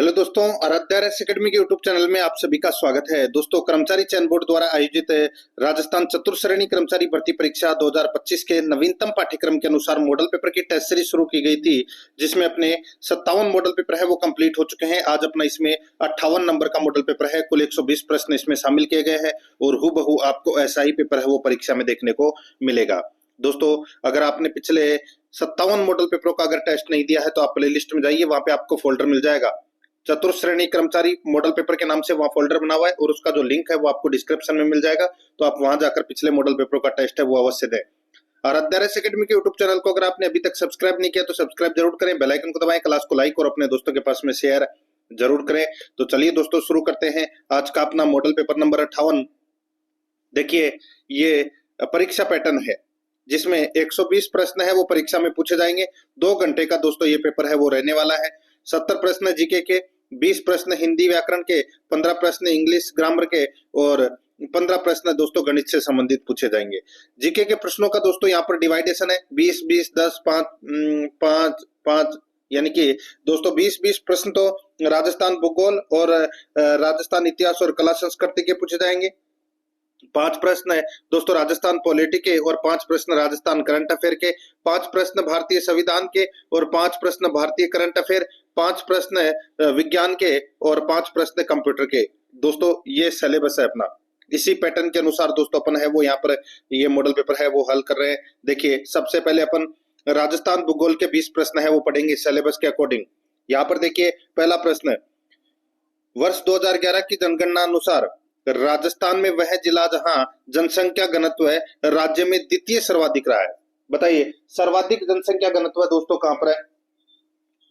Hello दोस्तों, Aaradhya race academy के YouTube channel में आप सभी का स्वागत है। दोस्तों, कर्मचारी चयन बोर्ड द्वारा आयोजित राजस्थान चतुर्श्रेणी कर्मचारी भर्ती परीक्षा 2025 के नवीनतम पाठ्यक्रम के अनुसार मॉडल पेपर की टेस्ट सीरीज शुरू की गई थी, जिसमें अपने 57 मॉडल पेपर है वो कंप्लीट हो चुके हैं। आज अपना इसमें 58 नंबर का मॉडल पेपर है। कुल 120 प्रश्न इसमें शामिल किए गए हैं और हूबहू आपको ऐसा ही पेपर है वो परीक्षा में देखने को मिलेगा। दोस्तों, अगर आपने पिछले 57 मॉडल पेपरों का अगर टेस्ट नहीं दिया है तो आप प्ले लिस्ट में जाइए, वहां पे आपको फोल्डर मिल जाएगा। चतुर्श्रेणी कर्मचारी मॉडल पेपर के नाम से वहां फोल्डर बना हुआ है और उसका जो लिंक है वो आपको डिस्क्रिप्शन में मिल जाएगा। तो आप वहां जाकर पिछले मॉडल पेपरों का टेस्ट है वो अवश्य दें। आराध्या रेस एकेडमी के यूट्यूब चैनल को अगर आपने अभी तक सब्सक्राइब नहीं किया तो सब्सक्राइब जरूर करें, बेल आइकन को दबाएं, क्लास को लाइक और अपने दोस्तों के पास में शेयर जरूर करें। तो चलिए दोस्तों, शुरू करते हैं आज का अपना मॉडल पेपर नंबर 58। देखिए, ये परीक्षा पैटर्न है जिसमें 120 प्रश्न है वो परीक्षा में पूछे जाएंगे। 2 घंटे का दोस्तों ये पेपर है वो रहने वाला है। 70 प्रश्न जीके के, 20 प्रश्न हिंदी व्याकरण के, 15 प्रश्न इंग्लिश ग्रामर के और 15 प्रश्न दोस्तों गणित से संबंधित पूछे जाएंगे। जीके के प्रश्नों का दोस्तों यहाँ पर डिवाइडेशन है 20 20 10 5 5 5, यानी कि दोस्तों 20 प्रश्न तो राजस्थान भूगोल और राजस्थान इतिहास और कला संस्कृति के पूछे जाएंगे। 5 प्रश्न है दोस्तों राजस्थान पॉलिटी के और 5 प्रश्न राजस्थान करंट अफेयर के, 5 प्रश्न भारतीय संविधान के और 5 प्रश्न भारतीय करंट अफेयर, 5 प्रश्न विज्ञान के और 5 प्रश्न कंप्यूटर के। दोस्तों, ये सिलेबस है अपना। इसी पैटर्न के अनुसार दोस्तों अपन है वो यहाँ पर ये मॉडल पेपर है वो हल कर रहे हैं। देखिए, सबसे पहले अपन राजस्थान भूगोल के 20 प्रश्न है वो पढ़ेंगे सिलेबस के अकॉर्डिंग। यहाँ पर देखिए, पहला प्रश्न, वर्ष 2011 की जनगणना अनुसार राजस्थान में वह जिला जहां जनसंख्या घनत्व है राज्य में द्वितीय सर्वाधिक रहा है। बताइए, सर्वाधिक जनसंख्या घनत्व दोस्तों कहां पर है?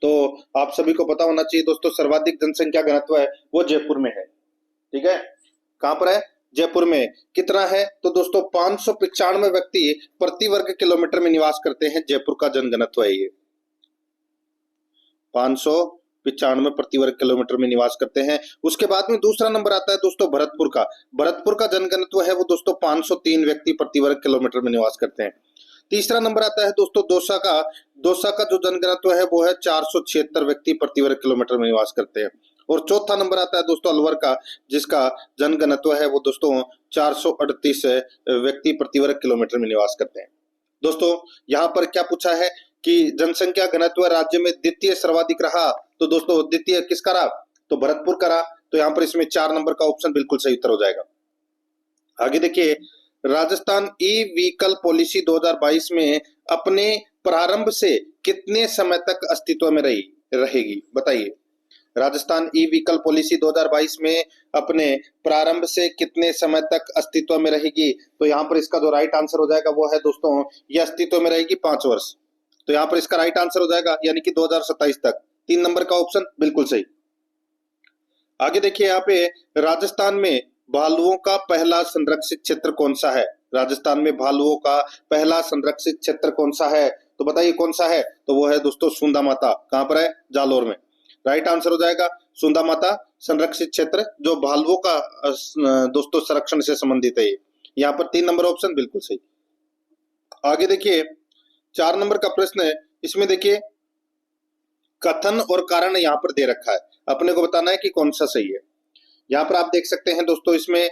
तो आप सभी को पता होना चाहिए दोस्तों, सर्वाधिक जनसंख्या घनत्व है वो जयपुर में है। ठीक है, कहां पर है? जयपुर में। कितना है? तो दोस्तों 595 व्यक्ति प्रति वर्ग किलोमीटर में निवास करते हैं। जयपुर का जनघनत्व है ये 595 प्रति वर्ग किलोमीटर में निवास करते हैं। उसके बाद में दूसरा नंबर आता है दोस्तों भरतपुर का। भरतपुर का जनघनत्व है वो दोस्तों 503 व्यक्ति प्रति वर्ग किलोमीटर में निवास करते हैं। तीसरा नंबर आता है दोस्तों दौसा का। दौसा का जो जनघनत्व है वो है 476 व्यक्ति प्रति वर्ग किलोमीटर में निवास करते हैं। और चौथा नंबर आता है दोस्तों अलवर का, जिसका जनघनत्व है वो दोस्तों 438 व्यक्ति प्रति वर्ग किलोमीटर में निवास करते हैं। दोस्तों, यहाँ पर क्या पूछा है कि जनसंख्या घनत्व राज्य में द्वितीय सर्वाधिक रहा, तो दोस्तों द्वितीय किसका रहा? तो भरतपुर का रहा। तो यहाँ पर इसमें 4 नंबर का ऑप्शन बिल्कुल सही उत्तर हो जाएगा। आगे देखिए, राजस्थान ई व्हीकल पॉलिसी 2022 में अपने प्रारंभ से कितने समय तक अस्तित्व में रहेगी? बताइए, राजस्थान ई व्हीकल पॉलिसी 2022 में अपने प्रारंभ से कितने समय तक अस्तित्व में रहेगी? तो यहाँ पर इसका जो राइट आंसर हो जाएगा वो है दोस्तों, ये अस्तित्व में रहेगी 5 वर्ष। तो यहाँ पर इसका राइट आंसर हो जाएगा यानी कि 2027 तक। 3 नंबर का ऑप्शन बिल्कुल सही। आगे देखिए, यहाँ पे राजस्थान में भालुओं का पहला संरक्षित क्षेत्र कौन सा है? राजस्थान में भालुओं का पहला संरक्षित क्षेत्र कौन सा है? तो बताइए कौन सा है? तो वो है दोस्तों सुंदा माता। कहां पर है? जालोर में। राइट आंसर हो जाएगा सुंदा माता संरक्षित क्षेत्र, जो भालुओं का दोस्तों संरक्षण से संबंधित है। यहाँ पर 3 नंबर ऑप्शन बिल्कुल सही। आगे देखिए, 4 नंबर का प्रश्न है। इसमें देखिए, कथन और कारण यहाँ पर दे रखा है, अपने को बताना है कि कौन सा सही है। यहाँ पर आप देख सकते हैं दोस्तों, इसमें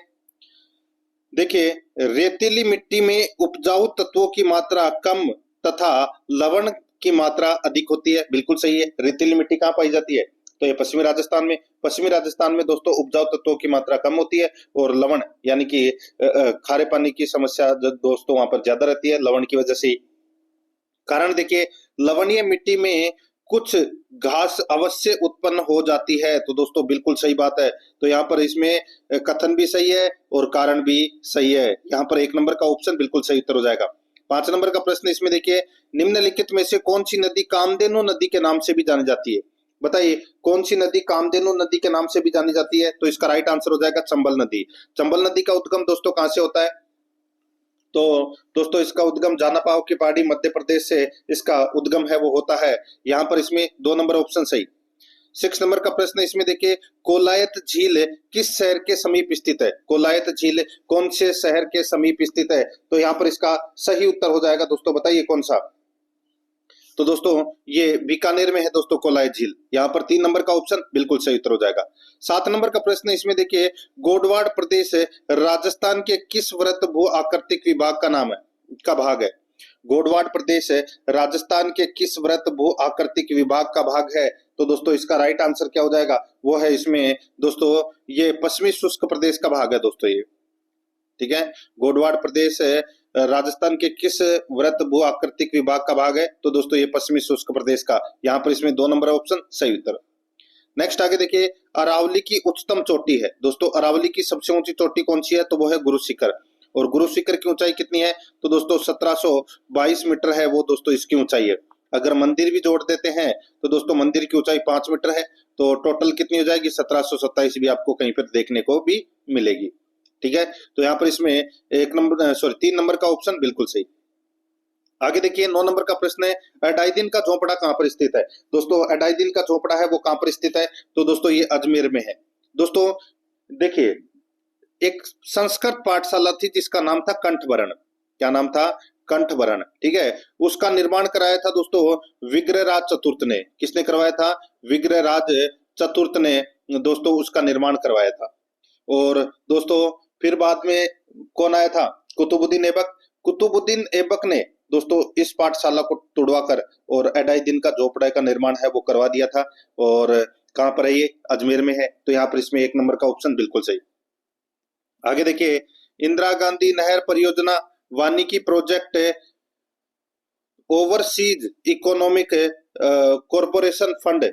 देखिए, रेतीली मिट्टी में उपजाऊ तत्वों की मात्रा कम तथा लवण की मात्रा अधिक होती है। बिल्कुल सही है। रेतीली मिट्टी कहाँ पाई जाती है? तो ये पश्चिमी राजस्थान में। पश्चिमी राजस्थान में दोस्तों उपजाऊ तत्वों की मात्रा कम होती है और लवण यानी कि खारे पानी की समस्या दोस्तों वहां पर ज्यादा रहती है लवण की वजह से। कारण देखिए, लवणीय मिट्टी में कुछ घास अवश्य उत्पन्न हो जाती है। तो दोस्तों बिल्कुल सही बात है। तो यहाँ पर इसमें कथन भी सही है और कारण भी सही है। यहाँ पर 1 नंबर का ऑप्शन बिल्कुल सही उत्तर हो जाएगा। 5 नंबर का प्रश्न, इसमें देखिए, निम्नलिखित में से कौन सी नदी कामधेनु नदी के नाम से भी जानी जाती है? बताइए, कौन सी नदी कामधेनु नदी के नाम से भी जानी जाती है? तो इसका राइट आंसर हो जाएगा चंबल नदी। चंबल नदी का उद्गम दोस्तों कहां से होता है? तो दोस्तों इसका उद्गम जानापाव की पहाड़ी मध्य प्रदेश से इसका उद्गम है वो होता है। यहाँ पर इसमें 2 नंबर ऑप्शन सही। 6 नंबर का प्रश्न, इसमें देखिए, कोलायत झील किस शहर के समीप स्थित है? कोलायत झील कौन से शहर के समीप स्थित है? तो यहाँ पर इसका सही उत्तर हो जाएगा दोस्तों, बताइए कौन सा? तो दोस्तों ये बीकानेर में है दोस्तों कोलाय झील। यहाँ पर 3 नंबर का ऑप्शन बिल्कुल सही उत्तर हो जाएगा। 7 नंबर का प्रश्न इसमें देखिए, गोडवाड़ प्रदेश राजस्थान के किस वृत्त भू आकृतिक विभाग का नाम है, का भाग है? गोडवाड़ प्रदेश राजस्थान के किस वृत्त भू आकृतिक विभाग का भाग है? तो दोस्तों इसका राइट आंसर क्या हो जाएगा, वो है इसमें दोस्तों ये पश्चिमी शुष्क प्रदेश का भाग है दोस्तों ये, ठीक है। गोडवाड़ प्रदेश राजस्थान के किस वृत्त भू आकृतिक विभाग का भाग है? तो दोस्तों ये पश्चिमी शुष्क प्रदेश का। यहाँ पर इसमें 2 नंबर ऑप्शन सही उत्तर। नेक्स्ट आगे देखिए, अरावली की उच्चतम चोटी है दोस्तों, अरावली की सबसे ऊंची चोटी कौन सी है? तो वो है गुरु शिखर। और गुरु शिखर की ऊंचाई कितनी है? तो दोस्तों 1722 मीटर है वो दोस्तों इसकी ऊंचाई है। अगर मंदिर भी जोड़ देते हैं तो दोस्तों मंदिर की ऊंचाई 5 मीटर है, तो टोटल कितनी हो जाएगी? 1727 भी आपको कहीं पर देखने को भी मिलेगी, ठीक है। तो यहाँ पर इसमें 3 नंबर का ऑप्शन बिल्कुल सही। आगे देखिए 9 नंबर का प्रश्न है, एडाइदिन का झोपड़ा कहां पर स्थित है? दोस्तों एडाइदिन का झोपड़ा है वो कहां पर स्थित है? तो दोस्तों ये अजमेर में है। दोस्तों देखिए, एक संस्कृत पाठशाला थी जिसका नाम था कंठभरण। क्या नाम था? कंठभरण, ठीक है। उसका निर्माण कराया था दोस्तों विग्रहराज चतुर्थ ने। किसने करवाया था? विग्रहराज चतुर्थ ने दोस्तों उसका निर्माण करवाया था। और दोस्तों फिर बाद में कौन आया था? कुतुबुद्दीन ऐबक। कुतुबुद्दीन ऐबक ने दोस्तों इस पाठशाला को तुड़वाकर और एडाइदिन का झोपड़ा का निर्माण है वो करवा दिया था। और कहां पर है ये? अजमेर में है। तो यहाँ पर इसमें 1 नंबर का ऑप्शन बिल्कुल सही। आगे देखिए, इंदिरा गांधी नहर परियोजना वानिकी project overseas economic corporation fund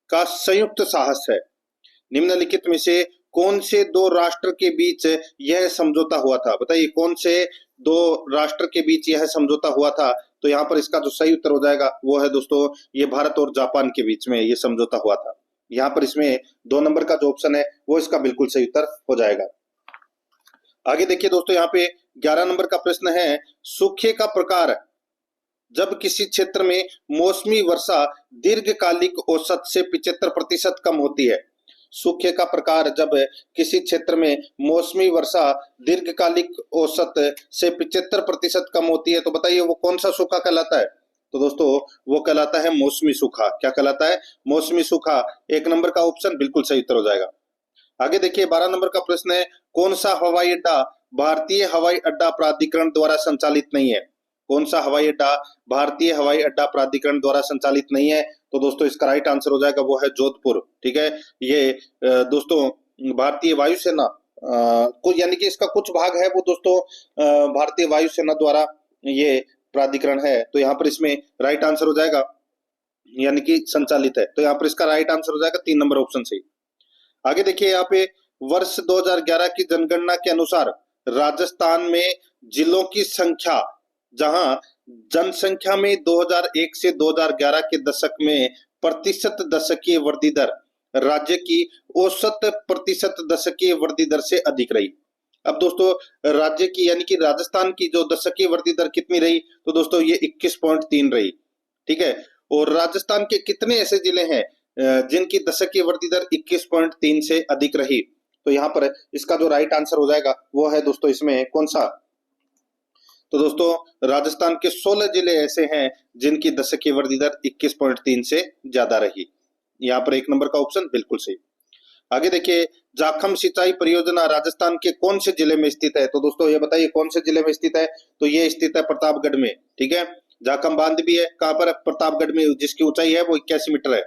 का संयुक्त साहस है। निम्नलिखित में से कौन से 2 राष्ट्र के बीच यह समझौता हुआ था? बताइए कौन से 2 राष्ट्र के बीच यह समझौता हुआ था? तो यहाँ पर इसका जो सही उत्तर हो जाएगा वो है दोस्तों ये भारत और जापान के बीच में ये समझौता हुआ था। यहाँ पर इसमें 2 नंबर का जो ऑप्शन है वो इसका बिल्कुल सही उत्तर हो जाएगा। आगे देखिए दोस्तों, यहाँ पे 11 नंबर का प्रश्न है, सूखे का प्रकार जब किसी क्षेत्र में मौसमी वर्षा दीर्घकालिक औसत से 75% कम होती है। सूखे का प्रकार जब किसी क्षेत्र में मौसमी वर्षा दीर्घकालिक औसत से 75% कम होती है, तो बताइए वो कौन सा सूखा कहलाता है? तो दोस्तों वो कहलाता है मौसमी सूखा। क्या कहलाता है? मौसमी सूखा। 1 नंबर का ऑप्शन बिल्कुल सही उत्तर हो जाएगा। आगे देखिए 12 नंबर का प्रश्न है, कौन सा हवाई अड्डा भारतीय हवाई अड्डा प्राधिकरण द्वारा संचालित नहीं है? कौन सा हवाई अड्डा भारतीय हवाई अड्डा प्राधिकरण द्वारा संचालित नहीं है? तो दोस्तों इसका राइट आंसर हो जाएगा वो है जोधपुर, ठीक है। ये दोस्तों भारतीय वायुसेना को यानी कि इसका कुछ भाग है वो दोस्तों भारतीय वायुसेना द्वारा ये प्राधिकरण है। तो यहाँ पर इसमें राइट आंसर हो जाएगा यानी कि संचालित है। तो यहाँ पर इसका राइट आंसर हो जाएगा 3 नंबर ऑप्शन सही। आगे देखिए यहाँ पे वर्ष 2011 की जनगणना के अनुसार राजस्थान में जिलों की संख्या, जहां जनसंख्या में 2001 से 2011 के दशक में प्रतिशत दशकीय वृद्धि दर राज्य की औसत प्रतिशत दशकीय वृद्धि दर से अधिक रही। अब दोस्तों राज्य की यानी कि राजस्थान की जो दशकीय वृद्धि दर कितनी रही? तो दोस्तों ये 21.3 रही, ठीक है। और राजस्थान के कितने ऐसे जिले हैं जिनकी दशकीय वृद्धि दर 21.3 से अधिक रही? तो यहाँ पर इसका जो राइट आंसर हो जाएगा वो है दोस्तों इसमें कौन सा? तो दोस्तों राजस्थान के 16 जिले ऐसे हैं जिनकी दशकीय वृद्धि दर 21.3 से ज्यादा रही। यहाँ पर 1 नंबर का ऑप्शन बिल्कुल सही। आगे देखिए, जाखम सिंचाई परियोजना राजस्थान के कौन से जिले में स्थित है? तो दोस्तों ये बताइए कौन से जिले में स्थित है? तो ये स्थित है प्रतापगढ़ में, ठीक है। जाखम बांध भी है कहां पर? प्रतापगढ़ में, जिसकी ऊंचाई है वो 81 मीटर है।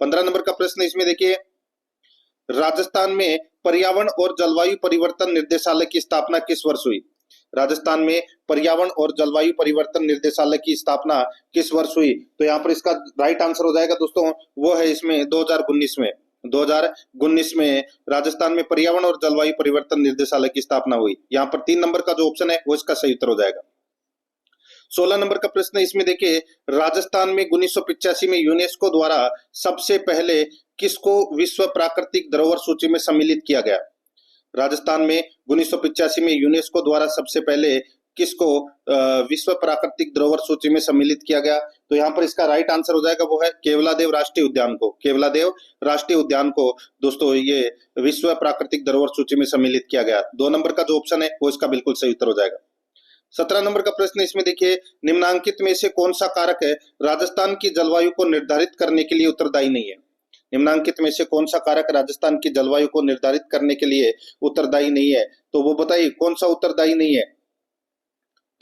15 नंबर का प्रश्न इसमें देखिए, राजस्थान में पर्यावरण और जलवायु परिवर्तन निर्देशालय की स्थापना किस वर्ष हुई? राजस्थान में पर्यावरण और जलवायु परिवर्तन निर्देशालय की स्थापना किस वर्ष हुई? तो यहाँ पर इसका राइट आंसर हो जाएगा दोस्तों वो है इसमें 2019 में। 2019 में राजस्थान में पर्यावरण और जलवायु परिवर्तन निर्देशालय की स्थापना हुई। यहाँ पर 3 नंबर का जो ऑप्शन है वो इसका सही उत्तर हो जाएगा। 16 नंबर का प्रश्न इसमें देखिए, राजस्थान में 1985 में यूनेस्को द्वारा सबसे पहले किसको विश्व प्राकृतिक धरोहर सूची में सम्मिलित किया गया? राजस्थान में 1985 में यूनेस्को द्वारा सबसे पहले किसको विश्व प्राकृतिक धरोहर सूची में सम्मिलित किया गया? तो यहाँ पर इसका राइट आंसर हो जाएगा वो है केवलादेव राष्ट्रीय उद्यान को। केवलादेव राष्ट्रीय उद्यान को दोस्तों ये विश्व प्राकृतिक धरोहर सूची में सम्मिलित किया गया। 2 नंबर का जो ऑप्शन है वो इसका बिल्कुल सही उत्तर हो जाएगा। 17 नंबर का प्रश्न इसमें देखिए, निम्नांकित में से कौन सा कारक है राजस्थान की जलवायु को निर्धारित करने के लिए उत्तरदायी नहीं है? निम्नांकित में से कौन सा कारक राजस्थान की जलवायु को निर्धारित करने के लिए उत्तरदायी नहीं है? तो वो बताइए कौन सा उत्तरदायी नहीं है।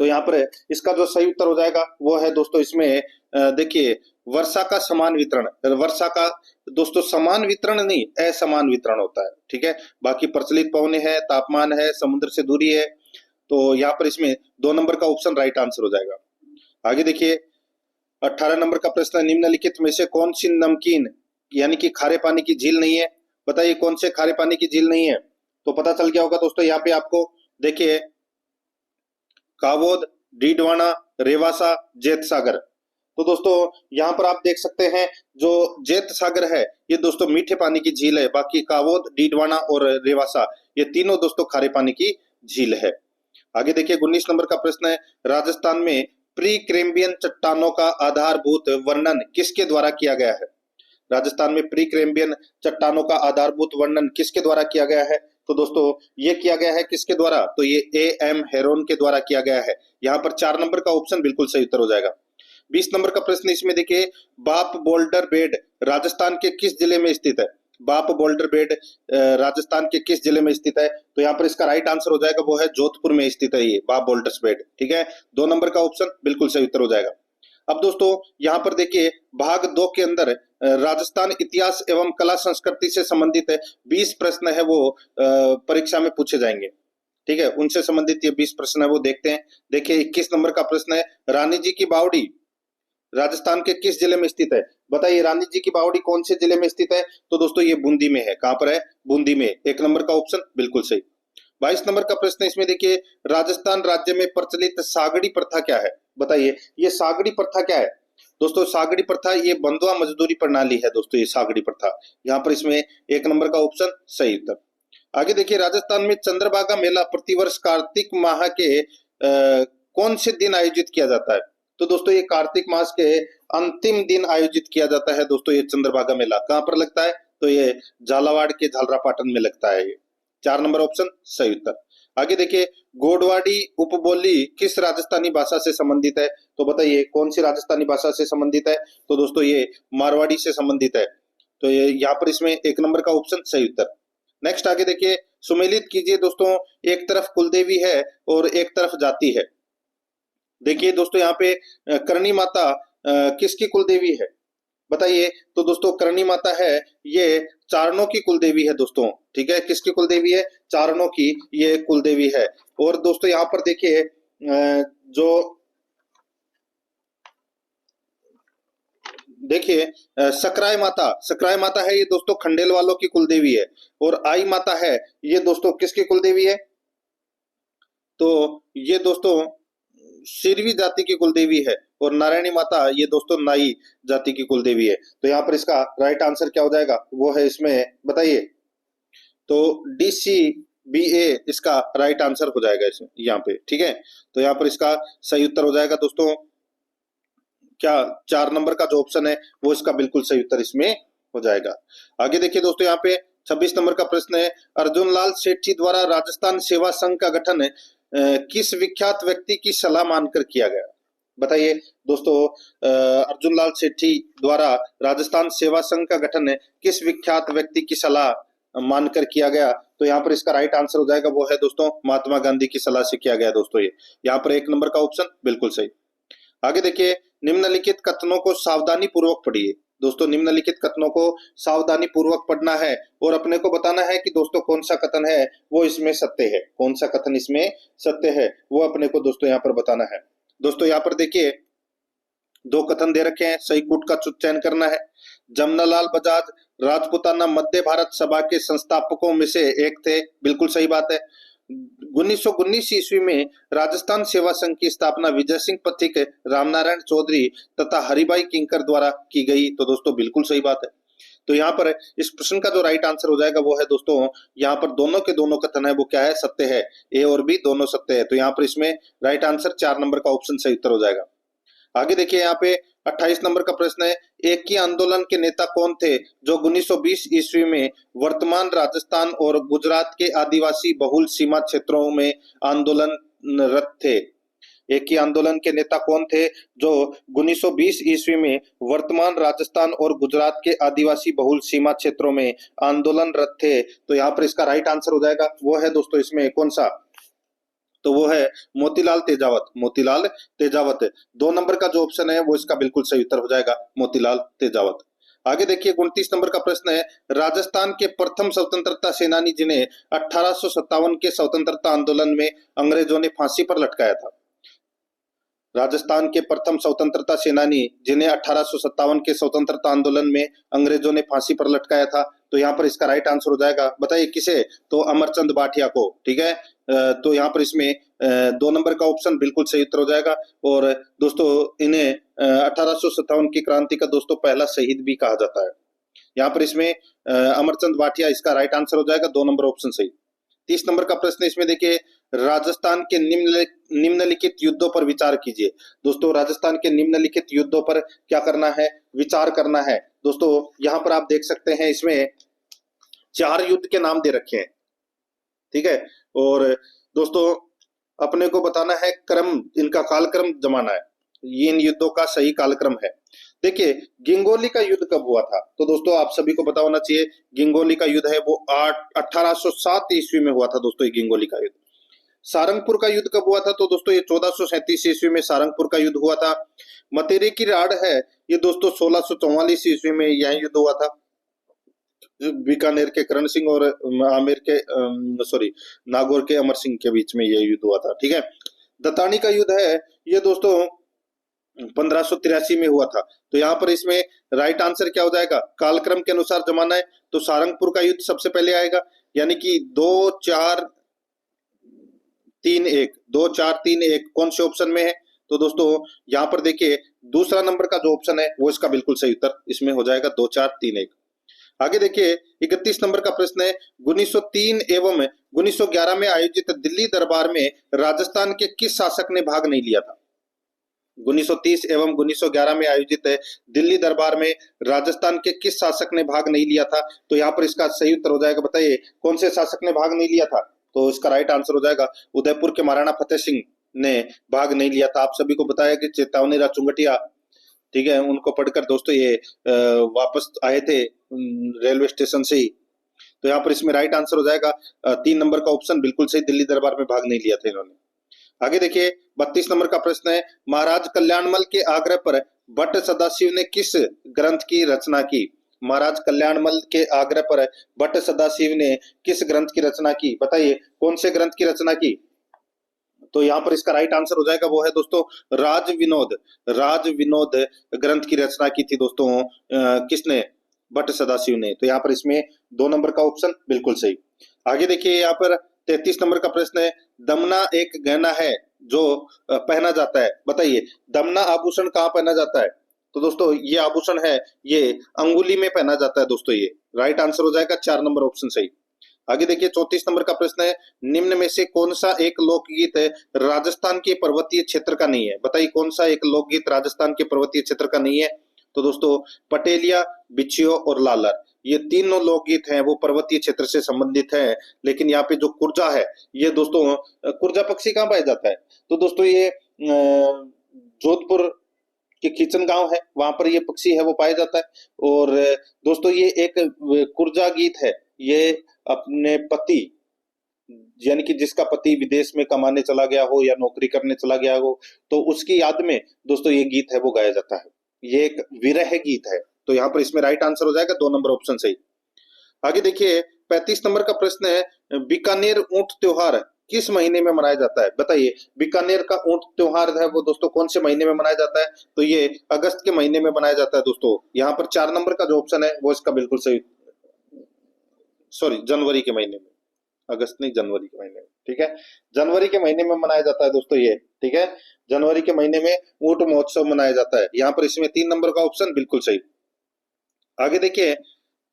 तो यहाँ पर इसका जो सही उत्तर हो जाएगा वो है दोस्तों इसमें देखिए, वर्षा का समान वितरण। वर्षा का दोस्तों समान वितरण नहीं, असमान वितरण होता है, ठीक है। बाकी प्रचलित पवने है, तापमान है, समुद्र से दूरी है, तो यहाँ पर इसमें 2 नंबर का ऑप्शन राइट आंसर हो जाएगा। आगे देखिए, 18 नंबर का प्रश्न है, निम्नलिखित में से कौन सी नमकीन यानी कि खारे पानी की झील नहीं है? बताइए कौन से खारे पानी की झील नहीं है? तो पता चल गया होगा दोस्तों, यहाँ पे आपको देखिए, कावोद, डीडवाना, रेवासा, जेत सागर। तो दोस्तों यहाँ पर आप देख सकते हैं जो जेत सागर है ये दोस्तों मीठे पानी की झील है, बाकी कावोद, डीडवाना और रेवासा ये तीनों दोस्तों खारे पानी की झील है। आगे देखिए, 19 नंबर का प्रश्न है, राजस्थान में प्री कैम्ब्रियन चट्टानों का आधारभूत वर्णन किसके द्वारा किया गया है? राजस्थान में प्री कैम्ब्रियन चट्टानों का आधारभूत वर्णन किसके द्वारा किया गया है? तो दोस्तों ये किया गया है किसके द्वारा? तो ये A.M. हेरोन के द्वारा किया गया है। यहाँ पर 4 नंबर का ऑप्शन बिल्कुल सही उत्तर हो जाएगा। 20 नंबर का प्रश्न इसमें देखिए, बाप बोल्डर बेड राजस्थान के किस जिले में स्थित है? बाप बोल्डर बेड राजस्थान के किस जिले में स्थित है? तो यहाँ पर इसका राइट आंसर हो जाएगा वो है जोधपुर में स्थित है ये बाप बोल्डर बेड, ठीक है। 2 नंबर का ऑप्शन बिल्कुल सही उत्तर हो जाएगा। अब दोस्तों यहाँ पर देखिए, भाग 2 के अंदर राजस्थान इतिहास एवं कला संस्कृति से संबंधित 20 प्रश्न है वो परीक्षा में पूछे जाएंगे, ठीक है। उनसे संबंधित ये 20 प्रश्न है वो देखते हैं। देखिए 21 नंबर का प्रश्न है, रानी जी की बावड़ी राजस्थान के किस जिले में स्थित है? बताइए रानी जी की बावड़ी कौन से जिले में स्थित है? तो दोस्तों ये बूंदी में है। कहां पर है? बूंदी में। 1 नंबर का ऑप्शन बिल्कुल सही। 22 नंबर का प्रश्न इसमें देखिए, राजस्थान राज्य में प्रचलित सागड़ी प्रथा क्या है? बताइए ये सागड़ी प्रथा क्या है? दोस्तों सागड़ी प्रथा ये बंधुआ मजदूरी प्रणाली है दोस्तों, ये सागड़ी प्रथा। यहाँ पर इसमें 1 नंबर का ऑप्शन सही उत्तर। आगे देखिए, राजस्थान में चंद्रभागा मेला प्रतिवर्ष कार्तिक माह के कौन से दिन आयोजित किया जाता है? तो दोस्तों ये कार्तिक मास के अंतिम दिन आयोजित किया जाता है दोस्तों ये चंद्रभागा मेला। कहां पर लगता है? तो ये झालावाड़ के झालरापाटन में लगता है ये। 4 नंबर ऑप्शन सही उत्तर। आगे देखिए, गोडवाड़ी उपबोली किस राजस्थानी भाषा से संबंधित है? तो बताइए कौन सी राजस्थानी भाषा से संबंधित है? तो दोस्तों ये मारवाड़ी से संबंधित है। तो ये यहाँ पर इसमें 1 नंबर का ऑप्शन सही उत्तर। नेक्स्ट आगे देखिए, सुमेलित कीजिए दोस्तों, एक तरफ कुलदेवी है और एक तरफ जाति है। देखिए दोस्तों यहाँ पे करणी माता किसकी कुलदेवी है? बताइए। तो दोस्तों करणी माता है ये चारणों की कुलदेवी है दोस्तों, ठीक है। किसकी कुलदेवी है? चारणों की ये कुलदेवी है। और दोस्तों यहाँ पर देखिए जो देखिए सकराय माता है ये दोस्तों खंडेल वालों की कुलदेवी है। और आई माता है ये दोस्तों किसकी कुलदेवी है? तो ये दोस्तों सिरवी जाति की कुलदेवी है। और नारायणी माता ये दोस्तों नाई जाति की कुलदेवी है। तो यहाँ पर इसका राइट आंसर क्या हो जाएगा? वो है इसमें बताइए। तो DCBA इसका राइट आंसर हो जाएगा इसमें यहाँ पे, ठीक है। तो यहाँ पर इसका सही उत्तर हो जाएगा दोस्तों क्या? 4 नंबर का जो ऑप्शन है वो इसका बिल्कुल सही उत्तर इसमें हो जाएगा। आगे देखिए दोस्तों, यहाँ पे 26 नंबर का प्रश्न है, अर्जुन लाल सेठी द्वारा राजस्थान सेवा संघ का गठन किस विख्यात व्यक्ति की सलाह मानकर किया गया? बताइए दोस्तों, अर्जुन लाल सेठी द्वारा राजस्थान सेवा संघ का गठन किस विख्यात व्यक्ति की सलाह मानकर किया गया? तो यहाँ पर इसका राइट आंसर हो जाएगा वो है दोस्तों महात्मा गांधी की सलाह से किया गया दोस्तों ये। यहाँ पर 1 नंबर का ऑप्शन बिल्कुल सही। आगे देखिए, निम्नलिखित कथनों को सावधानी पूर्वक पढ़िए। दोस्तों निम्नलिखित कथनों को सावधानी पूर्वक पढ़ना है और अपने को बताना है कि दोस्तों कौन सा कथन है वो इसमें सत्य है, कौन सा कथन इसमें सत्य है वो अपने को दोस्तों यहाँ पर बताना है। दोस्तों यहाँ पर देखिए 2 कथन दे रखे हैं, सही कूट का चयन करना है। जमनालाल बजाज राजपूताना मध्य भारत सभा के संस्थापकों में से एक थे, बिल्कुल सही बात है। 1919 ईस्वी में राजस्थान सेवा संघ की स्थापना विजय सिंह पथिक, रामनारायण चौधरी तथा हरिभाई किंकर द्वारा की गई, तो दोस्तों बिल्कुल सही बात है। तो यहाँ पर इस प्रश्न का जो राइट आंसर हो जाएगा वो है दोस्तों यहाँ पर दोनों के दोनों कथन है वो क्या है? सत्य है। ए और बी दोनों सत्य है। तो यहाँ पर इसमें राइट आंसर 4 नंबर का ऑप्शन सही उत्तर हो जाएगा। आगे देखिए, यहाँ पे 28 नंबर का प्रश्न है, एक ही आंदोलन के नेता कौन थे जो 1920 ईस्वी में वर्तमान राजस्थान और गुजरात के आदिवासी बहुल सीमा क्षेत्रों में आंदोलनरत थे? एक ही आंदोलन के नेता कौन थे जो 1920 ईस्वी में वर्तमान राजस्थान और गुजरात के आदिवासी बहुल सीमा क्षेत्रों में आंदोलनरत थे? तो यहाँ पर इसका राइट आंसर हो जाएगा वो है दोस्तों इसमें कौन सा, तो वो है मोतीलाल तेजावत। मोतीलाल तेजावत 2 नंबर का जो ऑप्शन है वो इसका बिल्कुल सही उत्तर हो जाएगा, मोतीलाल तेजावत। आगे देखिए 29 नंबर का प्रश्न है, राजस्थान के प्रथम स्वतंत्रता सेनानी जिन्हें 1857 के स्वतंत्रता आंदोलन में अंग्रेजों ने फांसी पर लटकाया था। राजस्थान के प्रथम स्वतंत्रता सेनानी जिन्हें 1857 के स्वतंत्रता आंदोलन में अंग्रेजों ने फांसी पर लटकाया था, तो यहाँ पर इसका राइट आंसर हो जाएगा, बताइए किसे, तो अमरचंद भाटिया को। ठीक है, तो यहाँ पर इसमें 2 नंबर का ऑप्शन बिल्कुल सही उत्तर हो जाएगा। और दोस्तों इन्हें 1857 की क्रांति का दोस्तों पहला शहीद भी कहा जाता है। यहाँ पर इसमें अमरचंद भाटिया इसका राइट आंसर हो जाएगा, 2 नंबर ऑप्शन सही। 30 नंबर का प्रश्न इसमें देखिए, राजस्थान के निम्नलिखित युद्धों पर विचार कीजिए। दोस्तों राजस्थान के निम्नलिखित युद्धों पर क्या करना है, विचार करना है। दोस्तों यहाँ पर आप देख सकते हैं इसमें 4 युद्ध के नाम दे रखे हैं। ठीक है, और दोस्तों अपने को बताना है क्रम, इनका कालक्रम जमाना है, ये इन युद्धों का सही कालक्रम है। देखिए गिंगोली का युद्ध कब हुआ था, तो दोस्तों आप सभी को पता होना चाहिए गिंगोली का युद्ध है वो 1807 ईस्वी में हुआ था दोस्तों, ये गिंगोली का युद्ध। सारंगपुर का युद्ध कब हुआ था, तो दोस्तों ये 1437 ईस्वी में सारंगपुर का युद्ध हुआ था। मतेरे की राड़ है ये दोस्तों 1644 ईस्वी में यह युद्ध हुआ था, बीकानेर के करण सिंह और आमेर के नागौर के अमर सिंह के बीच में यह युद्ध हुआ था। ठीक है, दतानी का युद्ध है ये दोस्तों 1583 में हुआ था। तो यहाँ पर इसमें राइट आंसर क्या हो जाएगा, कालक्रम के अनुसार जमाना है तो सारंगपुर का युद्ध सबसे पहले आएगा, यानी कि 2-4-3-1 कौन से ऑप्शन में है, तो दोस्तों यहाँ पर देखिए दूसरा नंबर का जो ऑप्शन है वो इसका बिल्कुल सही उत्तर इसमें हो जाएगा, 2-4-3-1। आगे देखिए 31 नंबर का प्रश्न है, 1903 एवं 1911 में आयोजित दिल्ली दरबार में राजस्थान के किस शासक ने भाग नहीं लिया था? 1930 एवं 1911 में आयोजित दिल्ली दरबार में राजस्थान के किस शासक ने भाग नहीं लिया था? तो यहाँ पर इसका सही उत्तर हो जाएगा, बताइए कौन से शासक ने भाग नहीं लिया था? तो इसका राइट आंसर हो जाएगा उदयपुर के महाराणा फतेह सिंह ने भाग नहीं लिया था। आप सभी को बताया कि चेतावनी चुंगटिया, ठीक है, उनको पढ़कर दोस्तों ये वापस आए थे रेलवे स्टेशन से ही। तो यहाँ पर इसमें राइट आंसर हो जाएगा 3 नंबर का ऑप्शन बिल्कुल सही, दिल्ली दरबार में भाग नहीं लिया था इन्होंने। आगे देखिए 32 नंबर का प्रश्न है, महाराज कल्याणमल के आग्रह पर भट्ट सदाशिव ने किस ग्रंथ की रचना की? महाराज कल्याणमल के आग्रह पर भट्ट सदाशिव ने किस ग्रंथ की रचना की, बताइए कौन से ग्रंथ की रचना की? तो यहाँ पर इसका राइट आंसर हो जाएगा वो है दोस्तों राज विनोद ग्रंथ की रचना की थी दोस्तों, किसने, भट्ट सदाशिव ने। तो यहाँ पर इसमें 2 नंबर का ऑप्शन बिल्कुल सही। आगे देखिए यहाँ पर 33 नंबर का प्रश्न है, दमना एक गहना है जो पहना जाता है, बताइए दमना आभूषण कहाँ पहना जाता है? तो दोस्तों ये आभूषण है ये अंगुली में पहना जाता है दोस्तों, ये राइट आंसर हो जाएगा 4 नंबर ऑप्शन सही। आगे देखिए 34 नंबर का प्रश्न है, निम्न में से कौन सा एक लोकगीत है राजस्थान के पर्वतीय क्षेत्र का नहीं है? बताइए कौन सा एक लोकगीत राजस्थान के पर्वतीय क्षेत्र का नहीं है? तो दोस्तों पटेलिया, बिछियो और लालर, ये तीनों लोकगीत हैं वो पर्वतीय क्षेत्र से संबंधित हैं। लेकिन यहाँ पे जो कुर्जा है ये दोस्तों, कुर्जा पक्षी कहाँ पाया जाता है? तो दोस्तों ये जोधपुर के खींचन गांव है, वहां पर ये पक्षी है वो पाया जाता है। और दोस्तों ये एक कुर्जा गीत है, ये अपने पति यानी कि जिसका पति विदेश में कमाने चला गया हो या नौकरी करने चला गया हो तो उसकी याद में दोस्तों ये गीत है वो गाया जाता है, ये एक विरह गीत है। तो यहाँ पर इसमें राइट आंसर हो जाएगा 2 नंबर ऑप्शन सही। आगे देखिए 35 नंबर का प्रश्न है, बीकानेर ऊंट त्योहार किस महीने में मनाया जाता है? बताइए बीकानेर का ऊंट त्योहार है वो दोस्तों कौन से महीने में मनाया जाता है? तो ये अगस्त के महीने में मनाया जाता है दोस्तों। यहाँ पर 4 नंबर का जो ऑप्शन है वो इसका बिल्कुल सही, जनवरी के महीने में, अगस्त नहीं जनवरी के महीने में। ठीक है, जनवरी के महीने में मनाया जाता है दोस्तों ये। ठीक है, जनवरी के महीने में ऊंट महोत्सव मनाया जाता है। यहाँ पर इसमें 3 नंबर का ऑप्शन बिल्कुल सही। आगे देखिए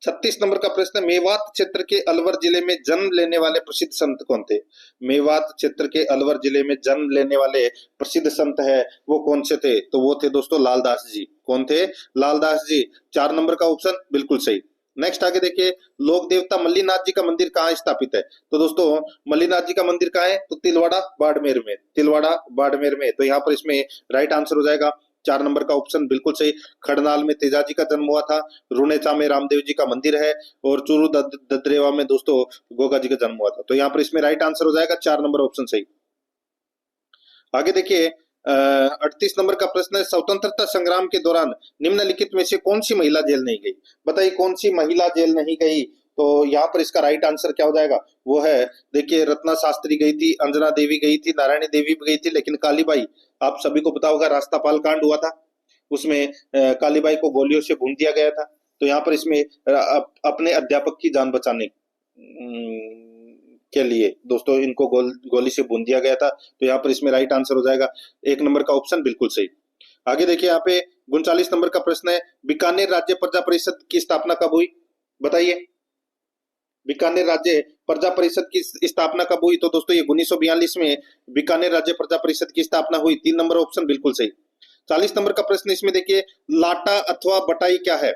36 नंबर का प्रश्न, मेवात क्षेत्र के अलवर जिले में जन्म लेने वाले प्रसिद्ध संत कौन थे? मेवात क्षेत्र के अलवर जिले में जन्म लेने वाले प्रसिद्ध संत है वो कौन से थे? तो वो थे दोस्तों लालदास जी। कौन थे? लालदास जी। 4 नंबर का ऑप्शन बिल्कुल सही। नेक्स्ट आगे देखिए, लोक देवता मल्लीनाथ जी का मंदिर कहाँ स्थापित है? तो दोस्तों मल्लीनाथ जी का मंदिर कहाँ है? तो तिलवाड़ा बाड़मेर में, तिलवाड़ा बाड़मेर में। तो यहाँ पर इसमें राइट आंसर हो जाएगा 4 नंबर का ऑप्शन बिल्कुल सही। खड़नाल में तेजाजी का जन्म हुआ था, रुनेचा में रामदेव जी का मंदिर है, और चूरू ददरेवा में दोस्तों गोगा जी का जन्म हुआ था। तो यहाँ पर इसमें राइट आंसर हो जाएगा 4 नंबर ऑप्शन सही। आगे देखिए 38 नंबर का प्रश्न है, स्वतंत्रता संग्राम के दौरान निम्नलिखित में से कौन सी महिला जेल नहीं गई? बताइए कौन सी महिला जेल नहीं गई? तो यहाँ पर इसका राइट आंसर क्या हो जाएगा? वो है, देखिए रत्ना शास्त्री गई थी, अंजना देवी गई थी, नारायणी देवी भी गई थी, लेकिन कालीबाई, आप सभी को पता होगा रास्तापाल कांड हुआ था, उसमें कालीबाई को गोलियों से भून दिया गया था। तो यहाँ पर इसमें अपने अध्यापक की जान बचाने के लिए दोस्तों इनको गोली से भून दिया गया था। तो यहाँ पर इसमें राइट आंसर हो जाएगा 1 नंबर का ऑप्शन बिल्कुल सही। आगे देखिए यहाँ पे 39 नंबर का प्रश्न है, बीकानेर राज्य प्रजा परिषद की स्थापना कब हुई? बताइए, बीकानेर राज्य प्रजा परिषद की स्थापना कब हुई? तो दोस्तों ये 1942 में बीकानेर राज्य प्रजा परिषद की स्थापना हुई। 3 नंबर ऑप्शन बिल्कुल सही। 40 नंबर का प्रश्न इसमें देखिए, लाटा अथवा बटाई क्या है?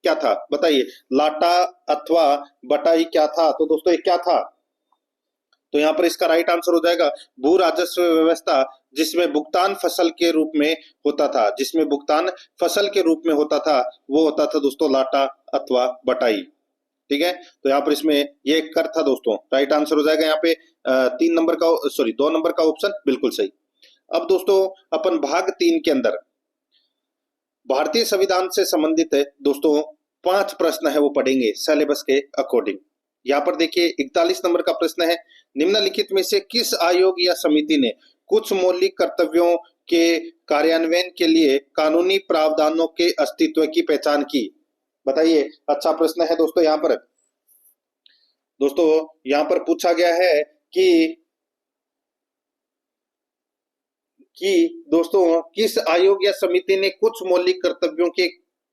क्या था? बताइए, लाटा अथवा बटाई क्या था? तो दोस्तों ये क्या था? तो यहाँ पर इसका राइट आंसर हो जाएगा भू राजस्व व्यवस्था, जिसमें भुगतान फसल के रूप में होता था, जिसमें भुगतान फसल के रूप में होता था, वो होता था दोस्तों लाटा अथवा बटाई। ठीक है, तो यहाँ पर इसमें ये कर था दोस्तों। राइट आंसर हो जाएगा यहाँ पे 3 नंबर का, सॉरी 2 नंबर का ऑप्शन बिल्कुल सही। अब दोस्तों अपन भाग 3 के अंदर भारतीय संविधान से संबंधित है दोस्तों 5 प्रश्न है वो पढ़ेंगे सिलेबस के अकॉर्डिंग। यहाँ पर देखिए 41 नंबर का प्रश्न है, निम्नलिखित में से किस आयोग या समिति ने कुछ मौलिक कर्तव्यों के कार्यान्वयन के लिए कानूनी प्रावधानों के अस्तित्व की पहचान की? बताइए, अच्छा प्रश्न है दोस्तों। यहाँ पर पूछा गया है कि दोस्तों किस आयोग या समिति ने कुछ मौलिक कर्तव्यों के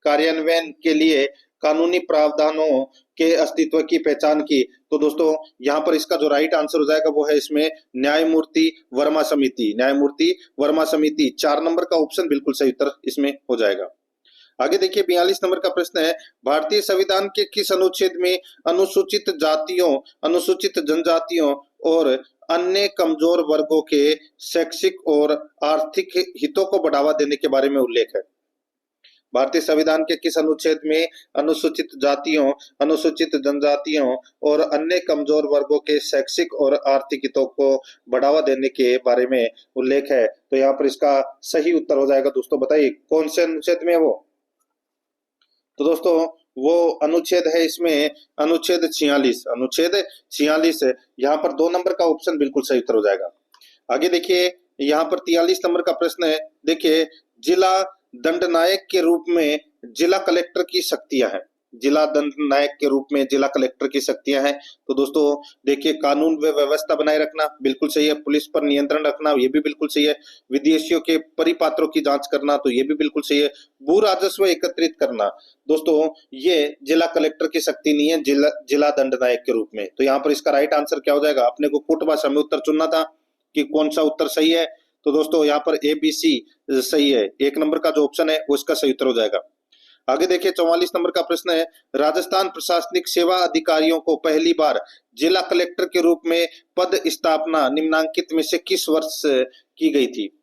कार्यान्वयन के लिए कानूनी प्रावधानों के अस्तित्व की पहचान की? तो दोस्तों यहाँ पर इसका जो राइट आंसर हो जाएगा वो है इसमें न्यायमूर्ति वर्मा समिति, न्यायमूर्ति वर्मा समिति। 4 नंबर का ऑप्शन बिल्कुल सही उत्तर इसमें हो जाएगा। आगे देखिए 42 नंबर का प्रश्न है, भारतीय संविधान के किस अनुच्छेद में अनुसूचित जातियों, अनुसूचित जनजातियों और अन्य कमजोर वर्गों के शैक्षिक और आर्थिक हितों को बढ़ावा देने के बारे में उल्लेख है? भारतीय संविधान के किस अनुच्छेद में अनुसूचित जातियों, अनुसूचित जनजातियों और अन्य कमजोर वर्गों के शैक्षिक और आर्थिक हितों को बढ़ावा देने के बारे में उल्लेख है? तो यहाँ पर इसका सही उत्तर हो जाएगा दोस्तों, बताइए कौन से अनुच्छेद में है वो? तो दोस्तों वो अनुच्छेद है इसमें अनुच्छेद 46, अनुच्छेद 46 है। यहाँ पर 2 नंबर का ऑप्शन बिल्कुल सही उत्तर हो जाएगा। आगे देखिए यहाँ पर 43 नंबर का प्रश्न है, देखिए जिला दंडनायक के रूप में जिला कलेक्टर की शक्तियां हैं, जिला दंडनायक के रूप में जिला कलेक्टर की शक्तियां हैं। तो दोस्तों देखिए कानून व व्यवस्था बनाए रखना बिल्कुल सही है, पुलिस पर नियंत्रण रखना ये भी बिल्कुल सही है, विदेशियों के परिपात्रों की जांच करना तो ये भी बिल्कुल सही है, भू राजस्व एकत्रित करना दोस्तों ये जिला कलेक्टर की शक्ति नहीं है, जिला दंडनायक के रूप में। तो यहाँ पर इसका राइट आंसर क्या हो जाएगा? अपने को कुट भाषा में उत्तर चुनना था कि कौन सा उत्तर सही है। तो दोस्तों यहाँ पर ABC सही है, 1 नंबर का जो ऑप्शन है वो इसका सही उत्तर हो जाएगा। आगे देखिए 44 नंबर का प्रश्न है, राजस्थान प्रशासनिक सेवा अधिकारियों को पहली बार जिला कलेक्टर के रूप में पद स्थापना निम्नांकित में से किस वर्ष की गई थी?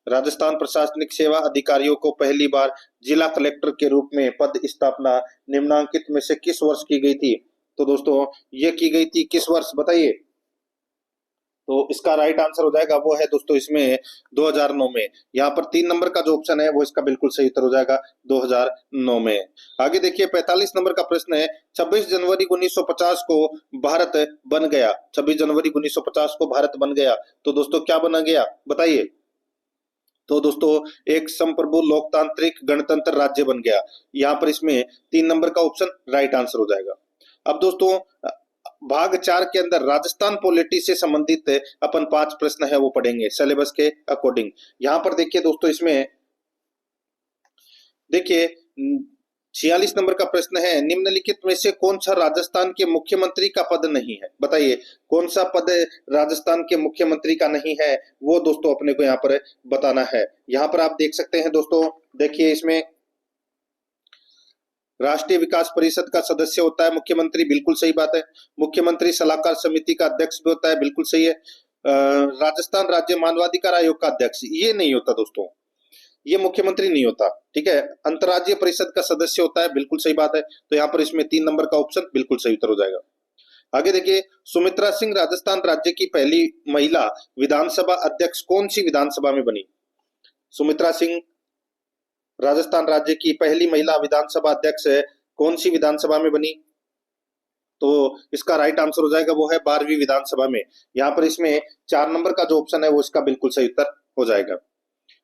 राजस्थान प्रशासनिक सेवा अधिकारियों को पहली बार जिला कलेक्टर के रूप में पद स्थापना निम्नांकित में से किस वर्ष की गई थी? तो दोस्तों ये की गई थी किस वर्ष? बताइए। तो इसका राइट आंसर हो जाएगा वो है दोस्तों इसमें 2009 में। यहाँ पर 3 नंबर का जो ऑप्शन है वो इसका बिल्कुल सही उत्तर हो जाएगा 2009 में। आगे देखिए 45 नंबर का प्रश्न है, 26 जनवरी 1950 को भारत बन गया, 26 जनवरी 1950 को भारत बन गया, तो दोस्तों क्या बना गया? बताइए। तो दोस्तों एक संप्रभु लोकतांत्रिक गणतंत्र राज्य बन गया। यहाँ पर इसमें 3 नंबर का ऑप्शन राइट आंसर हो जाएगा। अब दोस्तों भाग 4 के अंदर राजस्थान पॉलिटी से संबंधित अपन 5 प्रश्न है वो पढ़ेंगे सिलेबस के अकॉर्डिंग। यहाँ पर देखिए दोस्तों इसमें देखिए 46 नंबर का प्रश्न है, निम्नलिखित में से कौन सा राजस्थान के मुख्यमंत्री का पद नहीं है? बताइए कौन सा पद राजस्थान के मुख्यमंत्री का नहीं है, वो दोस्तों अपने को यहाँ पर बताना है। यहाँ पर आप देख सकते हैं दोस्तों, देखिए इसमें राष्ट्रीय विकास परिषद का सदस्य होता है मुख्यमंत्री, बिल्कुल सही बात है। मुख्यमंत्री सलाहकार समिति का अध्यक्ष भी होता है, बिल्कुल सही है। राजस्थान राज्य मानवाधिकार आयोग का अध्यक्ष ये नहीं होता दोस्तों, ये मुख्यमंत्री नहीं होता, ठीक है। अंतर्राज्यीय परिषद का सदस्य होता है, बिल्कुल सही बात है। तो यहाँ पर इसमें 3 नंबर का ऑप्शन बिल्कुल सही उत्तर हो जाएगा। आगे देखिए, सुमित्रा सिंह राजस्थान राज्य की पहली महिला विधानसभा अध्यक्ष कौन सी विधानसभा में बनी? सुमित्रा सिंह राजस्थान राज्य की पहली महिला विधानसभा अध्यक्ष कौन सी विधानसभा में बनी? तो इसका राइट आंसर हो जाएगा वो है 12वीं विधानसभा में। यहाँ पर इसमें 4 नंबर का जो ऑप्शन है वो इसका बिल्कुल सही उत्तर हो जाएगा।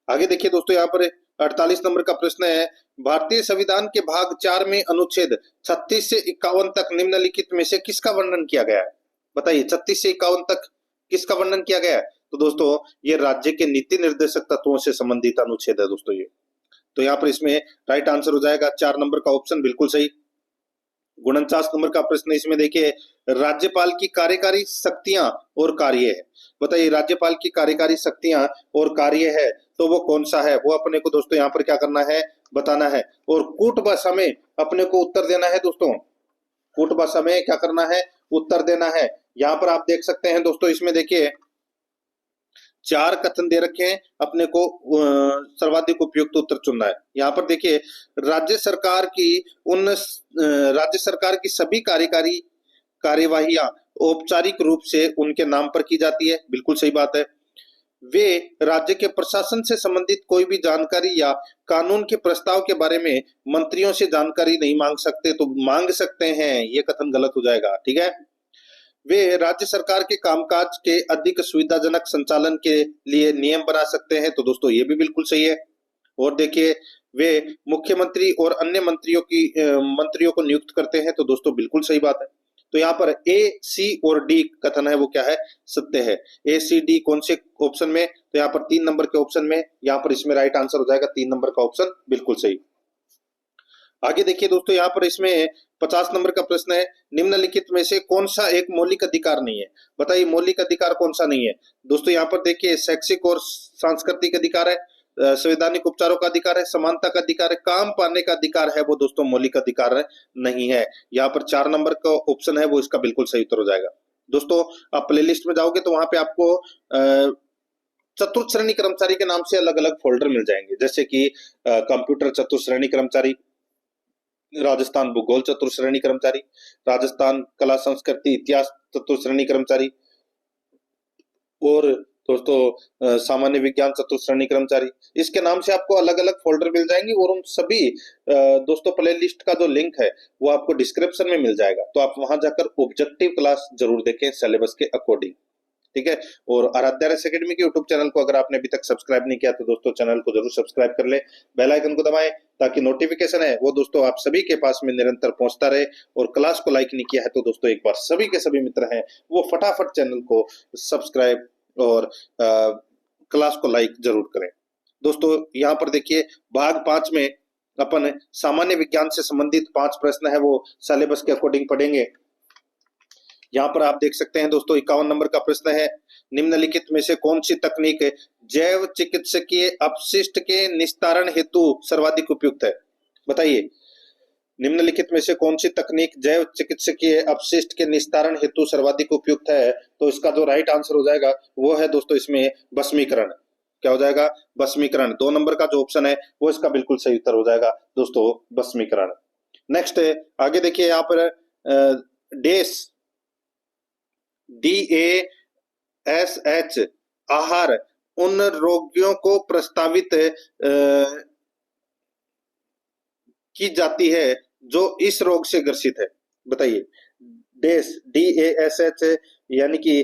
आगे देखिए दोस्तों, यहाँ पर 48 नंबर का प्रश्न है, भारतीय संविधान के भाग 4 में अनुच्छेद 36 से 51 तक निम्नलिखित में से किसका वर्णन किया गया है? बताइए, 36 से 51 तक किसका वर्णन किया गया है? तो दोस्तों ये राज्य के नीति निर्देशक तत्वों से संबंधित अनुच्छेद है दोस्तों ये। तो यहाँ पर इसमें राइट आंसर हो जाएगा 4 नंबर का ऑप्शन बिल्कुल सही। 49 नंबर का प्रश्न इसमें देखिए, राज्यपाल की कार्यकारी शक्तियां और कार्य है। बताइए, राज्यपाल की कार्यकारी शक्तियां और कार्य है तो वो कौन सा है? वो अपने को दोस्तों यहाँ पर क्या करना है, बताना है। और कूट भाषा में अपने को उत्तर देना है दोस्तों, कूट भाषा में क्या करना है, उत्तर देना है। यहाँ पर आप देख सकते हैं दोस्तों, इसमें देखिए 4 कथन दे रखे हैं, अपने को सर्वाधिक उपयुक्त उत्तर चुनना है। यहाँ पर देखिए, राज्य सरकार की सभी कार्यकारी कार्यवाहियां औपचारिक रूप से उनके नाम पर की जाती है, बिल्कुल सही बात है। वे राज्य के प्रशासन से संबंधित कोई भी जानकारी या कानून के प्रस्ताव के बारे में मंत्रियों से जानकारी नहीं मांग सकते, तो मांग सकते हैं, ये कथन गलत हो जाएगा, ठीक है। वे राज्य सरकार के कामकाज के अधिक सुविधाजनक संचालन के लिए नियम बना सकते हैं, तो दोस्तों ये भी बिल्कुल सही है। और देखिए, वे मुख्यमंत्री और अन्य मंत्रियों को नियुक्त करते हैं, तो दोस्तों बिल्कुल सही बात है। तो यहाँ पर ए, सी और डी कथन है वो क्या है, सत्य है। ए, सी, डी कौन से ऑप्शन में? तो यहाँ पर 3 नंबर के ऑप्शन में, यहाँ पर इसमें राइट आंसर हो जाएगा 3 नंबर का ऑप्शन बिल्कुल सही। आगे देखिए दोस्तों, यहाँ पर इसमें 50 नंबर का प्रश्न है, निम्नलिखित में से कौन सा एक मौलिक अधिकार नहीं है? बताइए, मौलिक अधिकार कौन सा नहीं है? दोस्तों यहाँ पर देखिए, शैक्षिक और सांस्कृतिक अधिकार है, संवैधानिक उपचारों का अधिकार है, समानता का अधिकार है, काम पाने का अधिकार है, वो दोस्तों मौलिक अधिकार नहीं है। यहाँ पर 4 नंबर का ऑप्शन है वो इसका बिल्कुल सही उत्तर हो जाएगा। दोस्तों आप प्ले लिस्ट में जाओगे तो वहां पे आपको चतुर्थ श्रेणी कर्मचारी के नाम से अलग अलग फोल्डर मिल जाएंगे, जैसे कि कंप्यूटर चतुर्थ श्रेणी कर्मचारी, राजस्थान भूगोल चतुर्थ श्रेणी कर्मचारी, राजस्थान कला संस्कृति इतिहास चतुर्थ श्रेणी कर्मचारी, और दोस्तों सामान्य विज्ञान चतुर्थ श्रेणी कर्मचारी। इसके नाम से आपको अलग अलग फोल्डर मिल जाएंगे, और उन सभी दोस्तों प्ले लिस्ट का जो लिंक है वो आपको डिस्क्रिप्शन में मिल जाएगा। तो आप वहां जाकर ऑब्जेक्टिव क्लास जरूर देखें सिलेबस के अकॉर्डिंग, ठीक है। और आराध्या रेस एकेडमी के यूट्यूब चैनल को अगर आपने अभी तक सब्सक्राइब नहीं किया तो दोस्तों चैनल को जरूर सब्सक्राइब कर ले, बेल आइकन को दबाएं ताकि नोटिफिकेशन है वो दोस्तों आप सभी के पास में निरंतर पहुंचता रहे। और क्लास को लाइक नहीं किया है तो दोस्तों एक बार सभी के सभी मित्र हैं वो फटाफट चैनल को सब्सक्राइब और क्लास को लाइक जरूर करें। दोस्तों यहाँ पर देखिए, भाग 5 में अपन सामान्य विज्ञान से संबंधित 5 प्रश्न है वो सिलेबस के अकॉर्डिंग पढ़ेंगे। यहाँ पर आप देख सकते हैं दोस्तों 51 नंबर का प्रश्न है, निम्नलिखित में से कौन सी तकनीक जैव चिकित्सकीय अपशिष्ट के निस्तारण हेतु सर्वाधिक उपयुक्त है? बताइए, निम्नलिखित में से कौन सी तकनीक जैव चिकित्सकीय अपशिष्ट के निस्तारण हेतु सर्वाधिक उपयुक्त है? तो इसका जो राइट आंसर हो जाएगा वो है दोस्तों इसमें भस्मीकरण। क्या हो जाएगा? भस्मीकरण। 2 नंबर का जो ऑप्शन है वो इसका बिल्कुल सही उत्तर हो जाएगा दोस्तों, भस्मीकरण। नेक्स्ट आगे देखिए, यहाँ पर DASH आहार उन रोगियों को प्रस्तावित की जाती है जो इस रोग से ग्रसित है। बताइए, DASH यानी कि